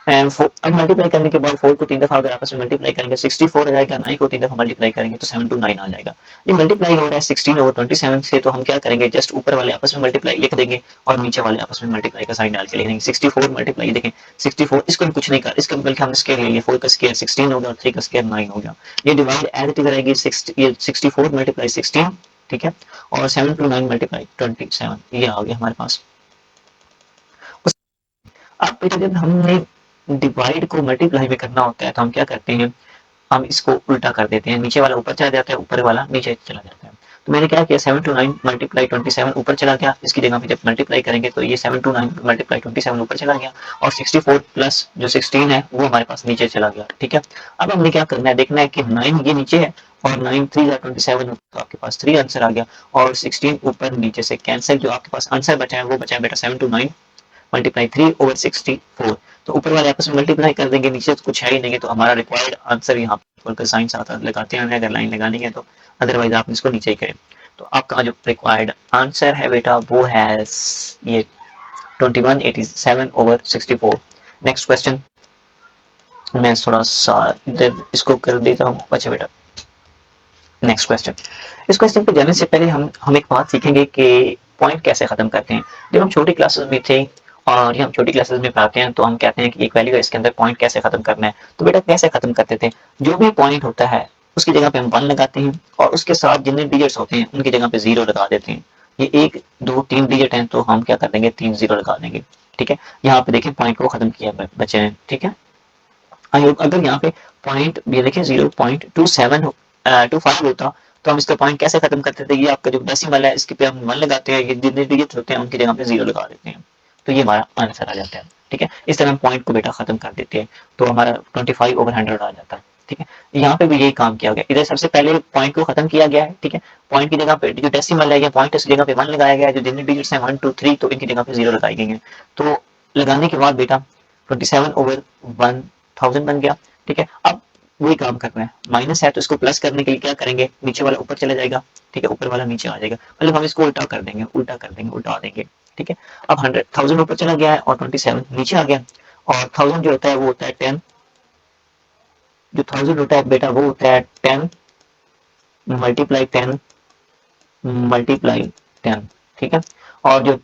अब मल्टीप्लाई करने के बाद 4 को 3 दफा अगर आपस में मल्टीप्लाई करेंगे 64 आ जाएगा, 9 को 3 दफा मल्टीप्लाई करेंगे तो 7 to 9 आ जाएगा। ये मल्टीप्लाई हो रहा है 16 ओवर 27 से, तो हम क्या करेंगे, जस्ट ऊपर वाले आपस में मल्टीप्लाई लिख देंगे और नीचे वाले आपस में मल्टीप्लाई का साइन डाल के लिख देंगे। 64 मल्टीप्लाई देखें 64, इसको हम कुछ नहीं कर, इसका बल्कि हमने स्केयर ले लिया, 4 का स्केयर 16 हो गया और 3 का स्केयर 9 हो गया। ये डिवाइड एडिटिव रहेगी, ये 64 मल्टीप्लाई 16, ठीक है, और 7 to 9 मल्टीप्लाई 27, ये आ गया हमारे पास। अब बेटा जब हमने डिवाइड को मल्टीप्लाई में करना होता है तो हम क्या करते हैं, हम इसको उल्टा कर देते हैं, नीचे वाला ऊपर चला जाता है, ऊपर वाला नीचे चला जाता है। तो मैंने क्या किया, 7 to 9 मल्टीप्लाई 27 ऊपर चला गया, इसकी जगह पे जब मल्टीप्लाई करेंगे तो ये 7 to 9 मल्टीप्लाई 27 ऊपर चला गया, और 64 प्लस जो 16 है वो हमारे पास नीचे चला गया, ठीक है। अब हमने क्या करना है, देखना है कि 9 ये नीचे है और 9 3 27, तो आपके पास 3 आंसर आ गया, और 16 ऊपर नीचे से कैंसिल, जो आपके पास आंसर बचा है वो बचा है बेटा 7 to 9 मल्टीप्लाई 3 ओवर 64। तो ऊपर वाले आपस में मल्टीप्लाई कर देंगे, नीचे तो कुछ है ही नहीं है, तो हमारा रिक्वायर्ड आंसर यहाँ पर साइन साथ लगाते हैं अगर लाइन लगानी है तो, अदरवाइज आप इसको नीचे ही करें। तो आपका जो रिक्वायर्ड आंसर है बेटा वो है ये 2187 ओवर 64। नेक्स्ट क्वेश्चन, मैं थोड़ा सा इसको कर देता हूँ। अच्छा बेटा नेक्स्ट क्वेश्चन, इस क्वेश्चन पे जाने से पहले हम एक बात सीखेंगे कि पॉइंट कैसे खत्म करते हैं। जब हम छोटी क्लासेस में थे और ये हम छोटी क्लासेस में पढ़ाते हैं तो हम कहते हैं कि एक वैल्यू है, इसके अंदर पॉइंट कैसे खत्म करना है। तो बेटा कैसे खत्म करते थे, जो भी पॉइंट होता है उसकी जगह पे हम 1 लगाते हैं और उसके साथ जितने डिजिट्स होते हैं उनकी जगह पे 0 लगा देते हैं। ये 1 2 3 डिजिट हैं तो हम क्या कर देंगे, 3 0 लगा देंगे। ठीक है, यहाँ पे देखें पॉइंट को खत्म किया बच्चे ने। ठीक है, आई होप अगर यहाँ पे पॉइंट ये देखिए 0.2725 होता तो हम इसका पॉइंट कैसे खत्म करते थे, ये आपका जो डेसिमल है इसके पे हम 1 लगाते हैं, ये जितने डिजिट होते हैं उनकी जगह पे 0 लगा देते हैं, तो ये हमारा आंसर आ जाता है। ठीक है, इस तरह हम पॉइंट को बेटा खत्म कर देते हैं तो हमारा 25/100 आ जाता है। ठीक है, यहाँ पे भी यही काम किया गया, इधर सबसे पहले पॉइंट को खत्म किया गया है। ठीक है, पॉइंट की जगह पे जो डेसिमल है या पॉइंट उसकी जगह पे 1 लगाया गया है, जो जितने डिजिट्स हैं 1 2 3 तो इनकी जगह पे 0 लगाई गई है। तो लगाने के बाद बेटा 27/1000 बन गया। ठीक है, अब वही काम करना है, माइनस है तो इसको प्लस करने के लिए क्या करेंगे, नीचे वाला ऊपर चला जाएगा। ठीक है, ऊपर वाला नीचे आ जाएगा, मतलब हम इसको उल्टा कर देंगे, उल्टा कर देंगे, उल्टा देंगे। ठीक है, अब 100,000 ऊपर चला गया है और 27 नीचे आ गया, और 1000 जो होता है वो होता है 10, जो 1000 होता है बेटा वो होता है 10 मल्टीप्लाई 10 मल्टीप्लाई 10। ठीक है, और जो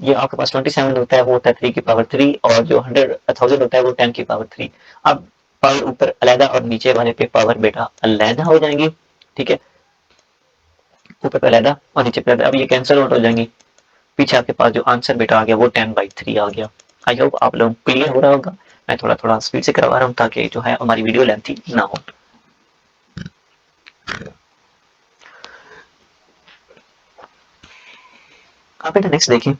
ये आपके पास 27 होता है वो होता है 3 की पावर 3, और जो 100,000 होता है वो 10 की पावर 3। अब पावर ऊपर अलहदा और नीचे वाले पे पावर बेटा अलहदा हो जाएंगी। ठीक है, ऊपर पे अलहदा और नीचे पे अलहदा, अब ये कैंसिल आउट हो जाएंगी। पीछे आपके पास जो आंसर बेटा आ गया वो 10/3 आ गया। आई होप आप लोग क्लियर हो रहा होगा, मैं थोड़ा थोड़ा स्पीड से करवा रहा हूँ ताकि जो है हमारी वीडियो लेंथी ना हो। आप बेटा नेक्स्ट देखिए,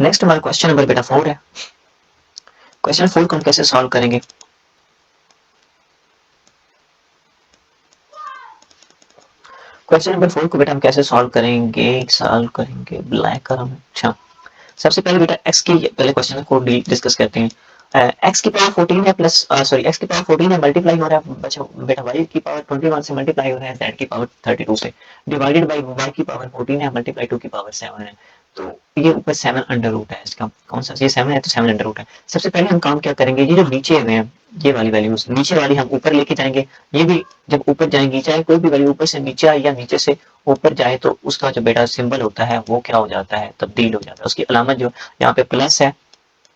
नेक्स्ट हमारा क्वेश्चन नंबर बेटा 4 है। क्वेश्चन 4 को हम कैसे सॉल्व करेंगे, क्वेश्चन नंबर 4 को बेटा हम कैसे सॉल्व करेंगे ब्लैक कर हम। अच्छा, सबसे पहले बेटा एक्स की पहले क्वेश्चन को डिस्कस करते हैं। एक्स की पावर 14 है प्लस सॉरी एक्स की पावर 14 है, मल्टीप्लाई हो रहा है बच्चों बेटा वाई की पावर 21 से मल्टीप्लाई हो रहा है जेड की पावर 32 से, डिवाइडेड बाय वाई की पावर 14 है मल्टीप्लाई 2 की पावर 7 है। तो ये ऊपर 7 अंडर रूट है, इसका कौन सा, ये 7 है तो 7 अंडर रूट है। सबसे पहले हम काम क्या करेंगे, ये जो नीचे हुए हैं ये वाली वैल्यूज नीचे वाली हम ऊपर लेके जाएंगे। ये भी जब ऊपर जाएंगी, चाहे कोई भी वैल्यू ऊपर से नीचे आए या नीचे से ऊपर जाए, तो उसका जो बेटा सिंबल होता है वो क्या हो जाता है, तब्दील हो जाता है। उसकी अलामत जो यहाँ पे प्लस है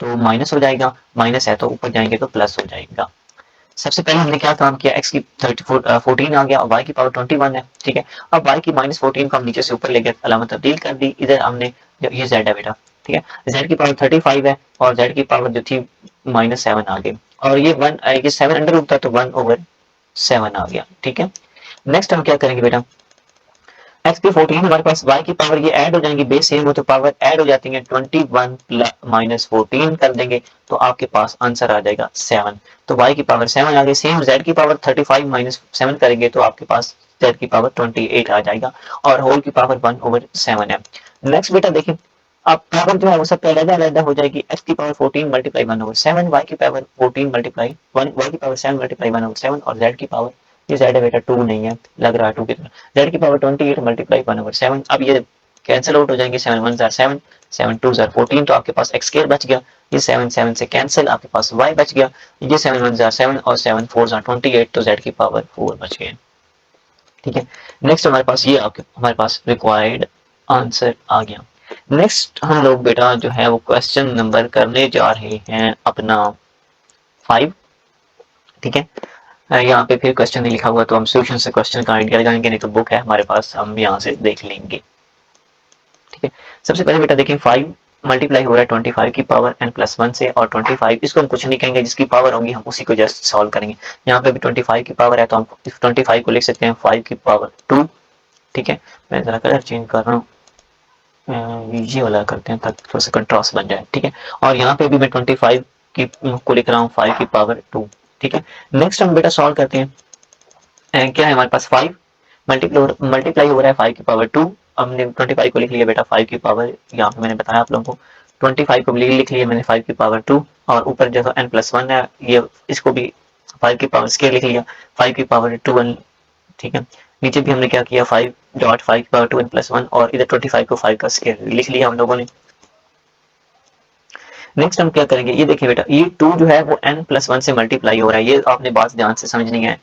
तो माइनस हो जाएगा, माइनस है तो ऊपर जाएंगे तो प्लस हो जाएगा। सबसे पहले हमने क्या काम किया, एक्स की 14 आ गया और वाई की पावर 21 है। ठीक है, अब वाई की -14 को हम नीचे से ऊपर ले गए, अलामत तब्दील कर दी, इधर हमने ये जेड है बेटा। ठीक है, जेड की पावर 35 है और जेड की पावर जो थी -7 आ गई, और ये 7 अंडर रूट था तो 1/7 आ गया। ठीक है, नेक्स्ट हम क्या करेंगे बेटा, एक्स की 14 हमारे पास, वाई की पावर ये ऐड हो जाएंगी, बेस सेम हो तो पावर ऐड हो जाती है, 21 -14 कर देंगे तो आपके पास आंसर आ जाएगा 7। तो वाई की पावर 7 आ गई, सेम जेड की पावर 35 -7 करेंगे तो आपके पास जेड की पावर 28 आ जाएगा, और होल की पावर 1/7 है। नेक्स्ट बेटा देखिए, अब पावर जो है वो सब अलग अलग हो जाएगी, एक्स की पावर 14 मल्टीप्लाई 1/7, वाई की पावर 14 मल्टीप्लाई 1, वाई की पावर 7 मल्टीप्लाई 1/7, और जेड की पावर, ये जेड है बेटा 2 नहीं है, लग रहा है 2 की तरह, जेड की पावर 28 मल्टीप्लाई 1/7। अब ये कैंसिल आउट हो जाएंगे, 7 1 जार 7, 7 2 जार 14, तो आपके पास एक्स स्क्वायर बच गया, ये 7 7 से कैंसिल, आपके पास वाई बच गया, ये 7 1 जार 7 और 7 4 जार 28, तो जेड की पावर 4 बच गए। ठीक है, नेक्स्ट हमारे पास ये आपके हमारे पास रिक्वायर्ड आंसर आ गया। नेक्स्ट हम लोग बेटा जो है वो क्वेश्चन नंबर करने जा रहे हैं अपना 5। ठीक है, यहाँ पे फिर क्वेश्चन नहीं लिखा हुआ तो हम सोल्यूशन से क्वेश्चन का आइडिया लगाएंगे, नहीं तो बुक है हमारे पास, हम यहाँ से देख लेंगे। ठीक है, सबसे पहले बेटा देखें 5 मल्टीप्लाई हो रहा है 25 की पावर n+1 से, और 25 इसको हम कुछ नहीं कहेंगे, जिसकी पावर होगी हम उसी को जस्ट सॉल्व करेंगे। यहाँ पे भी 25 की पावर है तो हम 25 को लिख सकते हैं 5 की पावर 2। ठीक है, मैं जरा कलर चेंज कर रहा हूँ, ये वाला करते हैं ताकि थोड़ा सा कंट्रास्ट बन जाए। ठीक है, और यहाँ पे भी मैं 25 की को लिख रहा हूँ 5 की पावर 2। ठीक है, नेक्स्ट हम बेटा सॉल्व करते हैं, क्या है हमारे पास 5 मल्टीप्लाई हो रहा है 5 की पावर 2, हमने 25 को लिख लिया बेटा 5 की पावर, यहाँ पे मैंने बताया आप लोगों को 25 को लिख लिया मैंने 5 की पावर 2, और ऊपर जो n+1 है ये इसको भी 5 की पावर स्केयर लिख लिया 5 की पावर 2। ठीक है, नीचे भी हमने क्या किया 5.5 की पावर 2 n+1, और इधर 25 को 5 का स्केयर लिख लिया हम लोगों ने। नेक्स्ट हम क्या करेंगे, ये देखिए बेटा ये 2 जो है वो n+1 से मल्टीप्लाई हो रहा है, ये आपने बात ध्यान से समझनी है,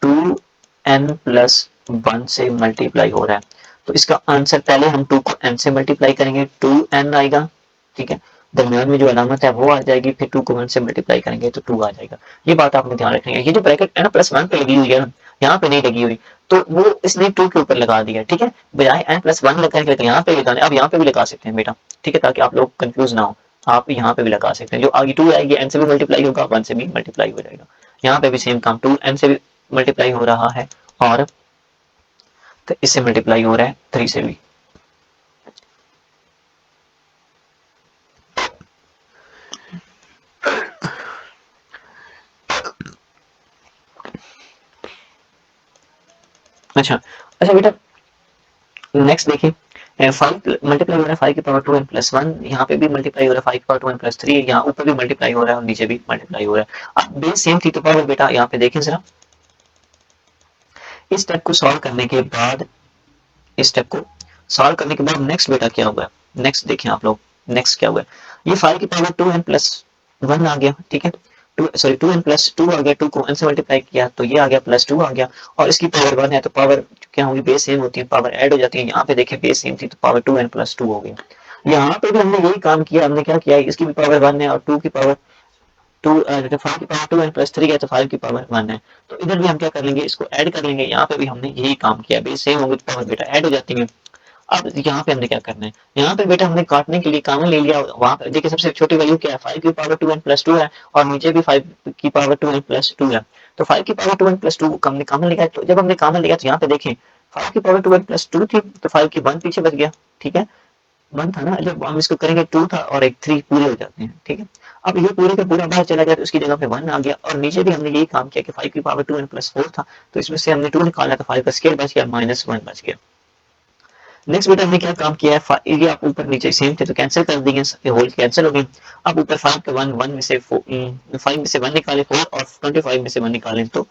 2n+1 से मल्टीप्लाई हो रहा है, तो इसका आंसर पहले हम 2 को n से मल्टीप्लाई करेंगे 2n आएगा, ठीक है, दरमियान में जो अलामत है वो आ जाएगी, फिर 2 को 1 से मल्टीप्लाई करेंगे तो 2 आ जाएगा। ये बात आपने ध्यान रखनी है। ये जो ब्रैकेट है ना +1 पे लगी हुई है ना, यहाँ पे नहीं लगी हुई, तो वो इसने 2 के ऊपर लगा दिया, ठीक है, बजाय n+1 लगाने के यहाँ पे लगाने, अब यहाँ पे भी लगा सकते हैं बेटा, ठीक है, ताकि आप लोग कंफ्यूज ना हो, आप यहाँ पे भी लगा सकते हैं। जो आगे 2 आएगी n से भी मल्टीप्लाई होगा, 1 से भी मल्टीप्लाई हो जाएगा। यहाँ पे भी सेम काम 2n से भी मल्टीप्लाई हो रहा है और इससे मल्टीप्लाई हो रहा है 3 से भी। अच्छा अच्छा बेटा, नेक्स्ट देखिए, 5 मल्टीप्लाई हो रहा है 5 की पावर 2 n + 1, यहाँ पे भी मल्टीप्लाई हो रहा है 5 की पावर 2 n + 3, यहाँ ऊपर भी मल्टीप्लाई हो रहा है और नीचे भी मल्टीप्लाई हो रहा है। अब बेस सेम थी तो पावर बेटा यहाँ पे देखें जरा, इस स्टेप को सॉल्व करने के बाद, इस स्टेप को सॉल्व करने के बाद नेक्स्ट बेटा क्या हुआ, नेक्स्ट देखें आप लोग, नेक्स्ट क्या हुआ, ये 5 की पावर 2 n + 1 आ गया, ठीक है, 2 n + 2 आ गया, 2 को n से मल्टीप्लाई किया तो ये आ गया +2 आ गया, और इसकी पावर 1 है तो पावर क्या होगी, बेस सेम होती है, पावर ऐड हो जाती है। यहाँ पे देखें बेस सेम थी तो पावर 2 n + 2 हो गया। यहाँ पे भी हमने यही काम किया, हमने क्या किया, इसकी भी पावर 1 है और 2 की पावर 2 5 की पावर 2 n + 3 है तो 5 की पावर 1 है, तो इधर भी हम क्या कर लेंगे, इसको ऐड कर लेंगे। यहाँ पे भी हमने यही काम किया, बेस सेम होगी तो पावर बेटा ऐड हो जाती है। अब यहाँ पे हमने क्या करना है, यहाँ पे बेटा हमने काटने के लिए कॉमन ले लिया, वहां पे देखिए सबसे छोटी वैल्यू क्या है, 5 की पावर 2 n + 2 है और नीचे भी 5 की पावर 2 n + 2 है, तो 5 की पावर 2 n + 2 हमने कॉमन लिया। तो जब हमने कॉमन लिया तो यहाँ पे देखें 5 की पावर 2 n + 2 थी तो 5 की 1 पीछे बच गया, ठीक है, 1 था ना, जब हम इसको करेंगे 2 था और एक 3 पूरे हो जाते हैं, ठीक है। अब ये पूरे का पूरा बाहर चला गया तो उसकी जगह पे 1 आ गया, और नीचे भी हमने यही काम किया कि 5 की पावर 2 n + 4 था तो इसमें से हमने 2 निकाला तो 5 का स्क्वायर बच गया, -1 बच गया। नेक्स्ट बेटा हमने क्या काम किया है, ये आप ऊपर नीचे सेम थे तो कैंसिल कर दिए, होल कैंसिल हो गए। अब ऊपर 5 का 1 में से 5 में से 1 निकाले 4 और 25 में से 1 निकाले तो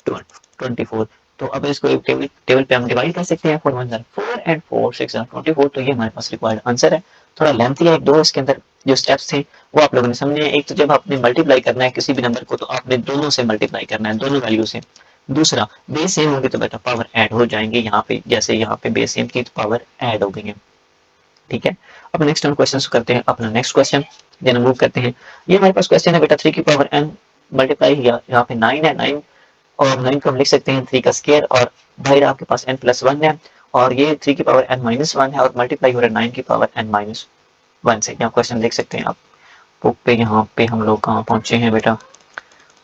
24। तो अब इसको एक टेबल पे हम डिवाइड कर सकते हैं, 4 1 4 एंड 4 6 24, तो ये हमारे पास रिक्वायर्ड आंसर है। थोड़ा लेंथी है, एक दो इसके अंदर जो स्टेप्स थे वो आप लोगों ने समझे। एक तो जब आपने मल्टीप्लाई करना है किसी भी नंबर को तो आपने दोनों से मल्टीप्लाई करना है, दोनों वैल्यू से। दूसरा, बेस सेम होगी तो बेटा पावर ऐड हो जाएंगे, यहाँ पे जैसे यहाँ पे बेस सेम थी तो पावर ऐड हो गई है, ठीक है। अब नेक्स्ट हम क्वेश्चन करते हैं अपना नेक्स्ट क्वेश्चन, देन मूव करते हैं। ये हमारे पास क्वेश्चन है बेटा 3 की पावर n मल्टीप्लाई, यहाँ पे 9 है, 9 और 9 को हम लिख सकते हैं 3 का स्क्वायर, और बाहर आपके पास n + 1 है और ये 3 की पावर n - 1 है और मल्टीप्लाई हो रहा है 9 की पावर n - 1 से। यहाँ क्वेश्चन देख सकते हैं आप बुक पे। यहाँ पे हम लोग कहाँ पहुंचे हैं बेटा,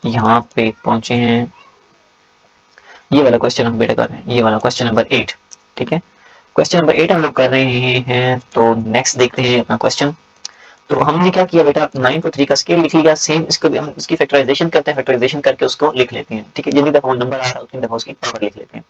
यहाँ पे पहुंचे हैं, ये वाला क्वेश्चन हम बेटा कर रहे हैं, ये वाला क्वेश्चन नंबर 8, ठीक है, क्वेश्चन नंबर 8 हम लोग कर रहे हैं। तो नेक्स्ट देखते हैं अपना क्वेश्चन। तो हमने क्या किया बेटा, 9 को 3 का स्केल लिख लिया, सेम इसको भी हम इसकी फैक्टराइजेशन करते हैं, फैक्टराइजेशन करके उसको लिख लेते हैं, ठीक है, जितनी दफा नंबर आ रहा है उतनी दफा उसकी पावर लिख लेते हैं।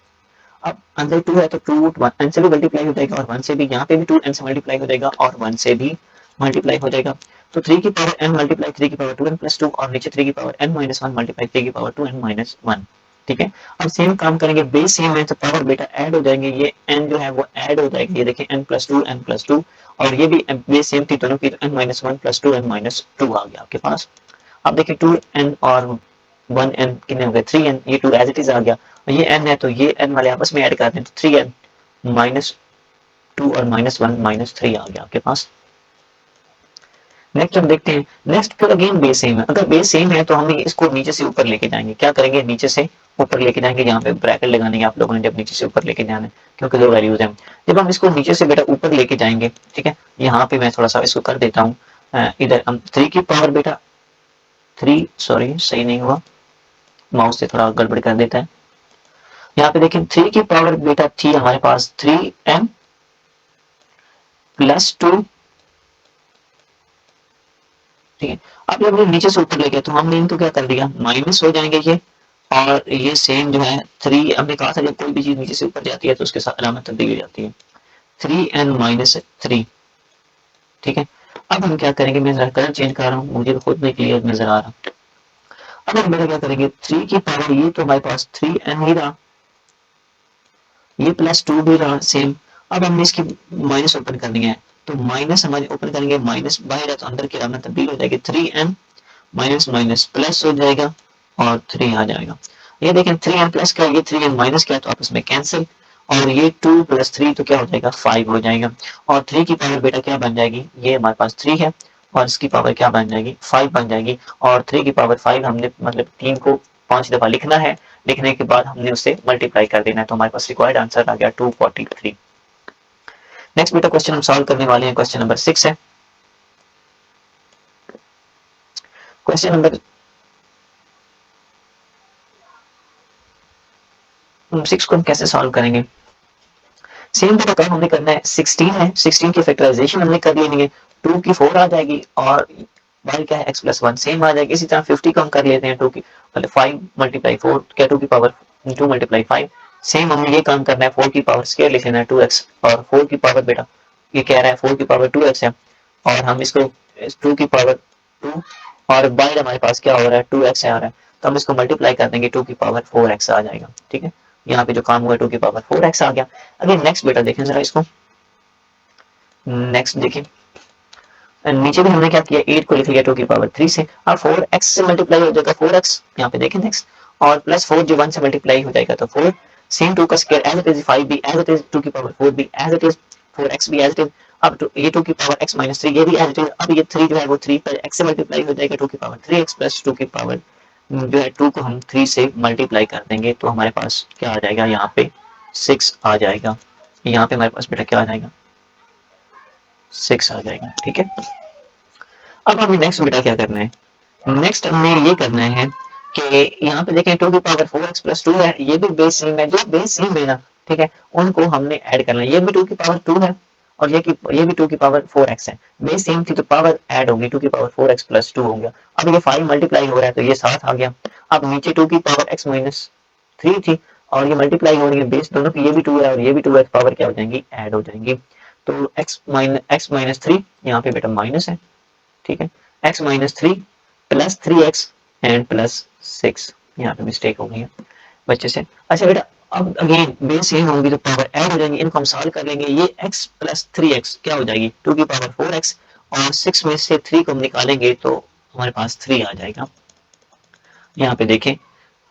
अब अंदर 2 है तो 2 n से भी मल्टीप्लाई हो जाएगा और 1 से भी, यहाँ पे भी 2 n से मल्टीप्लाई हो जाएगा और 1 से भी मल्टीप्लाई हो जाएगा। तो 3 की पावर n मल्टीप्लाई 3 की पावर 2 n + 2 और नीचे 3 की पावर n - 1 मल्टीप्लाई 3 की पावर 2 n - 1, ठीक है। अब सेम काम करेंगे, बेस सेम है तो पावर बेटा ऐड हो जाएंगे, ये n जो है वो ऐड हो जाएगी, ये देखिए n + 2 n + 2 और ये भी बेस सेम थी दोनों की, तो n - 1 + 2 n - 2 आ गया आपके पास। अब देखिए 2n और 1n कितने हो गए, 3n, ये 2 एज इट इज आ गया, ये n है तो ये n वाले आपस में ऐड कर दें तो 3n -2 और -1 -3 आ गया आपके पास। नेक्स्ट हम देखते हैं, नेक्स्ट फिर अगेन बेस सेम है, अगर बेस सेम है तो हम इसको नीचे से ऊपर लेके जाएंगे, क्या करेंगे, नीचे से ऊपर लेके जाएंगे, यहाँ पे ब्रैकेट लगाने हैं आप लोगों ने जब नीचे से ऊपर लेके जाना है, क्योंकि दो वैल्यूज हैं। जब हम इसको नीचे से बेटा ऊपर लेके जाएंगे, ठीक है, यहाँ पे मैं थोड़ा सा इसको कर देता हूँ, इधर हम 3 की पावर बेटा 3, सॉरी सही नहीं हुआ, माउस से थोड़ा गड़बड़ कर देता है। यहाँ पे देखें 3 की पावर बेटा थी हमारे पास 3n + 2, ठीक है। अब जब ये नीचे से ऊपर लेके तो हमने इनको क्या कर दिया, माइनस हो जाएंगे ये, और ये सेम जो है 3, हमने कहा था जब कोई भी चीज नीचे से ऊपर जाती है तो उसके साथ अलामत तब्दील हो जाती है, 3n - 3, ठीक है। अब हम क्या करेंगे, मैं जरा कलर चेंज कर रहा हूँ, मुझे खुद नहीं क्लियर नजर आ रहा। अब हम बेटा क्या करेंगे, 3 की पावर ये तो हमारे पास 3n ही रहा, ये +2 भी रहा सेम। अब हमने इसकी माइनस ओपन करनी है तो माइनस हमारे ओपन करेंगे, माइनस बाहर है तो अंदर की अलामत तब्दील हो जाएगी, 3n माइनस माइनस प्लस हो जाएगा और 3 आ जाएगा। ये देखें 3n प्लस का ये 3n माइनस का तो आपस में कैंसिल, और ये 2 प्लस 3 तो क्या हो जाएगा 5 हो जाएगा। और 3 की पावर बेटा क्या बन जाएगी, ये हमारे पास 3 है और इसकी पावर क्या बन जाएगी 5 बन जाएगी। और 3 की पावर 5 हमने मतलब 3 को 5 दफा लिखना है, लिखने के बाद हमने उसे मल्टीप्लाई कर देना है, तो हमारे पास रिक्वायर्ड आंसर आ गया 243। नेक्स्ट बेटा क्वेश्चन हम सॉल्व करने वाले हैं, क्वेश्चन नंबर 6 है। क्वेश्चन नंबर 6 को हम कैसे सॉल्व करेंगे, सेम बेटा काम हमने करना है, 16 है, 16 की फैक्टराइजेशन हमने कर लेनी है, 2 की 4 आ जाएगी और y क्या है x प्लस 1 सेम आ जाएगी। इसी तरह 50 को हम कर लेते हैं, 2 की मतलब 5 मल्टीप्लाई 4 क्या 2 की पावर 2 मल्टीप्लाई 5, सेम हमें ये काम करना है, 4 की पावर स्क्वायर लिख लेना है 2x, और 4 की पावर बेटा ये कह रहा है 4 की पावर 2x है, और हम इसको 2 की पावर 2 और बाहर हमारे पास क्या हो रहा है 2x आ रहा है, तो हम इसको मल्टीप्लाई कर देंगे 2 की पावर 4x आ जाएगा। ठीक है, यहाँ पे जो काम हुआ 2 की पावर 4x आ गया। अगले नेक्स्ट बेटा देखें जरा इसको, नेक्स्ट देखिए नीचे भी हमने क्या किया 8 को लिख लिया 2 की पावर 3 से, अब 4x से मल्टीप्लाई हो जाएगा 4x, यहाँ पे देखें नेक्स्ट, और प्लस 4 जो 1 से मल्टीप्लाई हो जाएगा तो 4, सेम 2 का स्क्वायर एज इट इज 5 भी एज इट इज 2 की पावर 4 भी एज इट इज 4x भी एज इट इज, अब ये 2 की पावर x माइनस 3 ये भी एज इट इज, अब ये 3 जो है वो 3 पर x से मल्टीप्लाई हो जाएगा 2 की पावर 3x प्लस 2 की पावर जो है 2 को हम 3 से मल्टीप्लाई कर देंगे तो हमारे पास क्या आ जाएगा यहाँ पे 6 आ जाएगा, यहाँ पे हमारे पास बेटा क्या आ जाएगा 6 आ जाएगा। ठीक है, अब हमें नेक्स्ट बेटा क्या करना है, नेक्स्ट हमें ये करना है कि यहाँ पे देखें 2 की पावर 4x प्लस 2 है, ये भी बेस सेम है, जो बेस सेम है ना ठीक है उनको हमने ऐड करना है, ये भी 2 की पावर 2 है और ये भी 2 की पावर 4x है, बेस सेम थी तो पावर ऐड होगी 2 की पावर 4x प्लस 2 हो गया। अब ये 5 मल्टीप्लाई हो रहा है तो ये 7 आ गया। अब नीचे 2 की पावर x माइनस 3 थी और ये मल्टीप्लाई हो रही है, बेस दोनों की ये भी 2 है और ये भी 2 है, पावर क्या हो जाएंगी ऐड हो जाएंगी, तो x माइनस 3 यहाँ पे बेटा माइनस है। ठीक है, x minus 3 plus 3x and plus 6, यहाँ पे मिस्टेक हो गई है बच्चे से। अच्छा बेटा अब अगेन बेस सेम होंगी तो पावर ऐड हो जाएंगी, इनको हम सॉल्व कर लेंगे, ये x प्लस 3x क्या हो जाएगी 2 की पावर 4x और 6 में से 3 को हम निकालेंगे तो हमारे पास 3 आ जाएगा। यहाँ पे देखें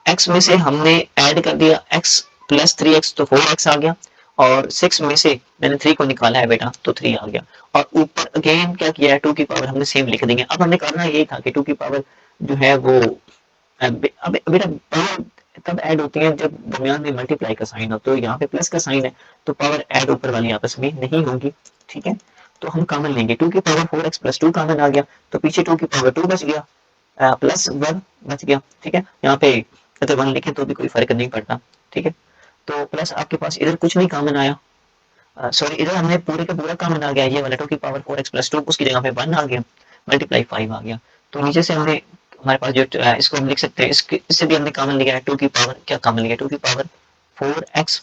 x में से हमने ऐड कर दिया x प्लस 3x तो 4x आ गया और 6 में से मैंने 3 को निकाला है बेटा तो 3 आ गया, और ऊपर अगेन क्या किया है 2 की पावर हमने सेम लिख देंगे। अब हमने करना ये था कि 2 की पावर जो है वो अब बेटा पावर तब ऐड होती है जब दरमियान में मल्टीप्लाई का साइन हो, तो यहाँ पे प्लस का साइन है तो पावर ऐड ऊपर वाली आपस में नहीं होगी। ठीक है, तो हम कॉमन लेंगे 2 की पावर 4x प्लस 2 कॉमन आ गया तो पीछे 2 की पावर 2 बच गया प्लस 1 बच गया। ठीक है, यहाँ पे अगर 1 लिखे तो भी कोई फर्क नहीं पड़ता। ठीक है, तो प्लस आपके पास इधर कुछ नहीं कॉमन आया, सॉरी इधर हमने पूरे का पूरा कॉमन आ गया, ये वाला 2 की पावर 4x प्लस 2 उसकी जगह पे 1 आ गया मल्टीप्लाई 5 आ गया, तो नीचे से हमने हमारे पास जो इसको हम लिख सकते हैं, इससे भी हमने कॉमन लिया है 2 की पावर क्या कॉमन लिया 2 की पावर 4x,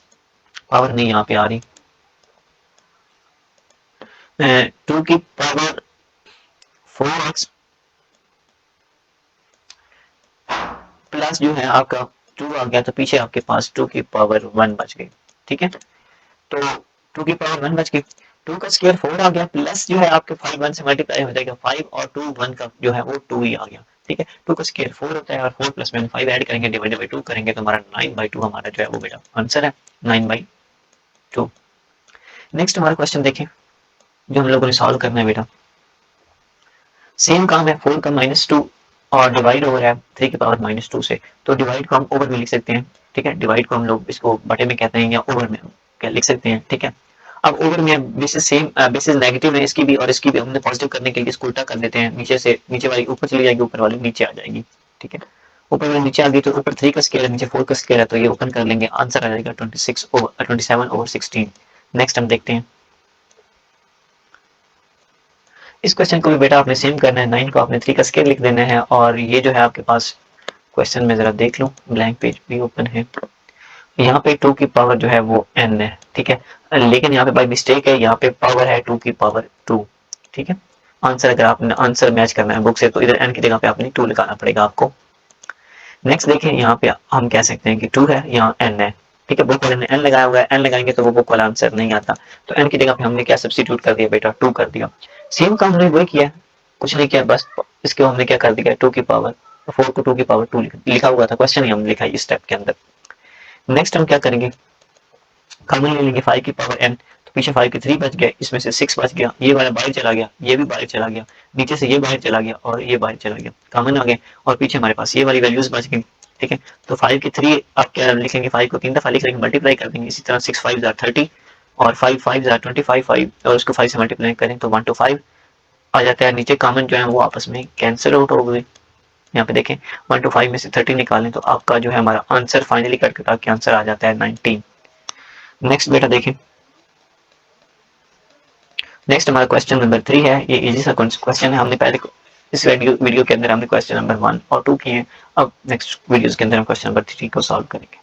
पावर नहीं यहाँ पे आ रही 2 की पावर 4x प्लस जो है आपका 2 आ गया तो पीछे आपके पास 2 की पावर 1 बच गई। ठीक है, तो 2 की पावर 1 बच गई, 2 का स्क्वायर 4 आ गया प्लस जो है आपके 5 1 से मल्टीप्लाई हो जाएगा 5 और 2 1 का जो है वो 2 ही आ गया। ठीक है, 2 का स्क्वायर 4 होता है और 4 प्लस में 5 ऐड करेंगे डिवाइड बाई 2 करेंगे तो हमारा 9/2 हमारा जो है वो बेटा आंसर है 9/2। नेक्स्ट हमारा क्वेश्चन देखें जो हम लोगों ने सॉल्व करना है बेटा, सेम काम है 4 का -2 और डिवाइड हो रहा है 3 की पावर -2 से, तो डिवाइड को हम ओवर में लिख सकते हैं। ठीक है, डिवाइड को हम लोग इसको बटे में कहते हैं या ओवर में क्या लिख सकते हैं। ठीक है, अब ओवर में बेसिस सेम बेसिस नेगेटिव है इसकी भी और इसकी भी, हमने पॉजिटिव करने के लिए इसको उल्टा कर देते हैं, नीचे से नीचे वाली ऊपर चली जाएगी ऊपर वाली नीचे आ जाएगी। ठीक है, ऊपर वाली नीचे आ गई तो ऊपर 3 का स्क्वायर है नीचे 4 का स्क्वायर है तो ये ओपन कर लेंगे, आंसर आ जाएगा 27/16। नेक्स्ट हम देखते हैं इस क्वेश्चन को भी बेटा आपने सेम करना है, 9 को आपने 3 का स्क्वायर लिख देना है और ये जो है आपके पास क्वेश्चन में जरा देख लो, ब्लैंक पेज भी ओपन है, यहाँ पे 2 की पावर जो है वो n है। ठीक है, लेकिन यहाँ पे बाई मिस्टेक है, यहाँ पे पावर है 2 की पावर 2। ठीक है, आंसर अगर आपने आंसर मैच करना है बुक से तो इधर n की जगह पे आपने 2 लगाना पड़ेगा आपको। नेक्स्ट देखिए यहाँ पे हम कह सकते हैं कि 2 है यहाँ n है। ठीक है, बुक वाले ने n लगाया हुआ है, n लगाएंगे तो वो बुक वाला आंसर नहीं आता, तो n की जगह पे हमने क्या सब्सिट्यूट कर दिया बेटा 2 कर दिया। सेम काम हमने वही किया, कुछ नहीं किया, बस इसके हमने क्या कर दिया 2 की पावर 4 को 2 की पावर 2 लिखा हुआ था, क्वेश्चन ही हमने लिखा है इस स्टेप के अंदर। नेक्स्ट हम क्या करेंगे कॉमन ले लेंगे 5 की पावर n, तो पीछे 5 के 3 बच गए, इसमें से 6 बच गया, ये वाला बाहर चला गया, ये भी बाहर चला गया, नीचे से ये बाहर चला गया और ये बाहर चला गया, कॉमन आ गए और पीछे हमारे पास ये वाली वैल्यूज बच गई। ठीक है, तो 5 के 3 आप क्या लिखेंगे, 5 को 3 दफा लिख लेंगे, मल्टीप्लाई कर देंगे, इसी तरह 6 5 30 और 5 5 25 5 और उसको 5 से मल्टीप्लाई करें तो 1 to 5 आ जाता है। नीचे कॉमन जो है वो आपस में कैंसिल आउट हो गए। यहाँ पे देखें 1 to 5 में से 30 निकालें तो आपका जो है हमारा आंसर फाइनली कट के आंसर आ जाता है 19। नेक्स्ट बेटा देखें, नेक्स्ट हमारा क्वेश्चन नंबर 3 है। ये इजी सा क्वेश्चन है, हमने पहले इस वीडियो के अंदर हमने क्वेश्चन नंबर 1 और 2 किए हैं। अब नेक्स्ट वीडियोस के अंदर हम क्वेश्चन नंबर 3 को सॉल्व करेंगे।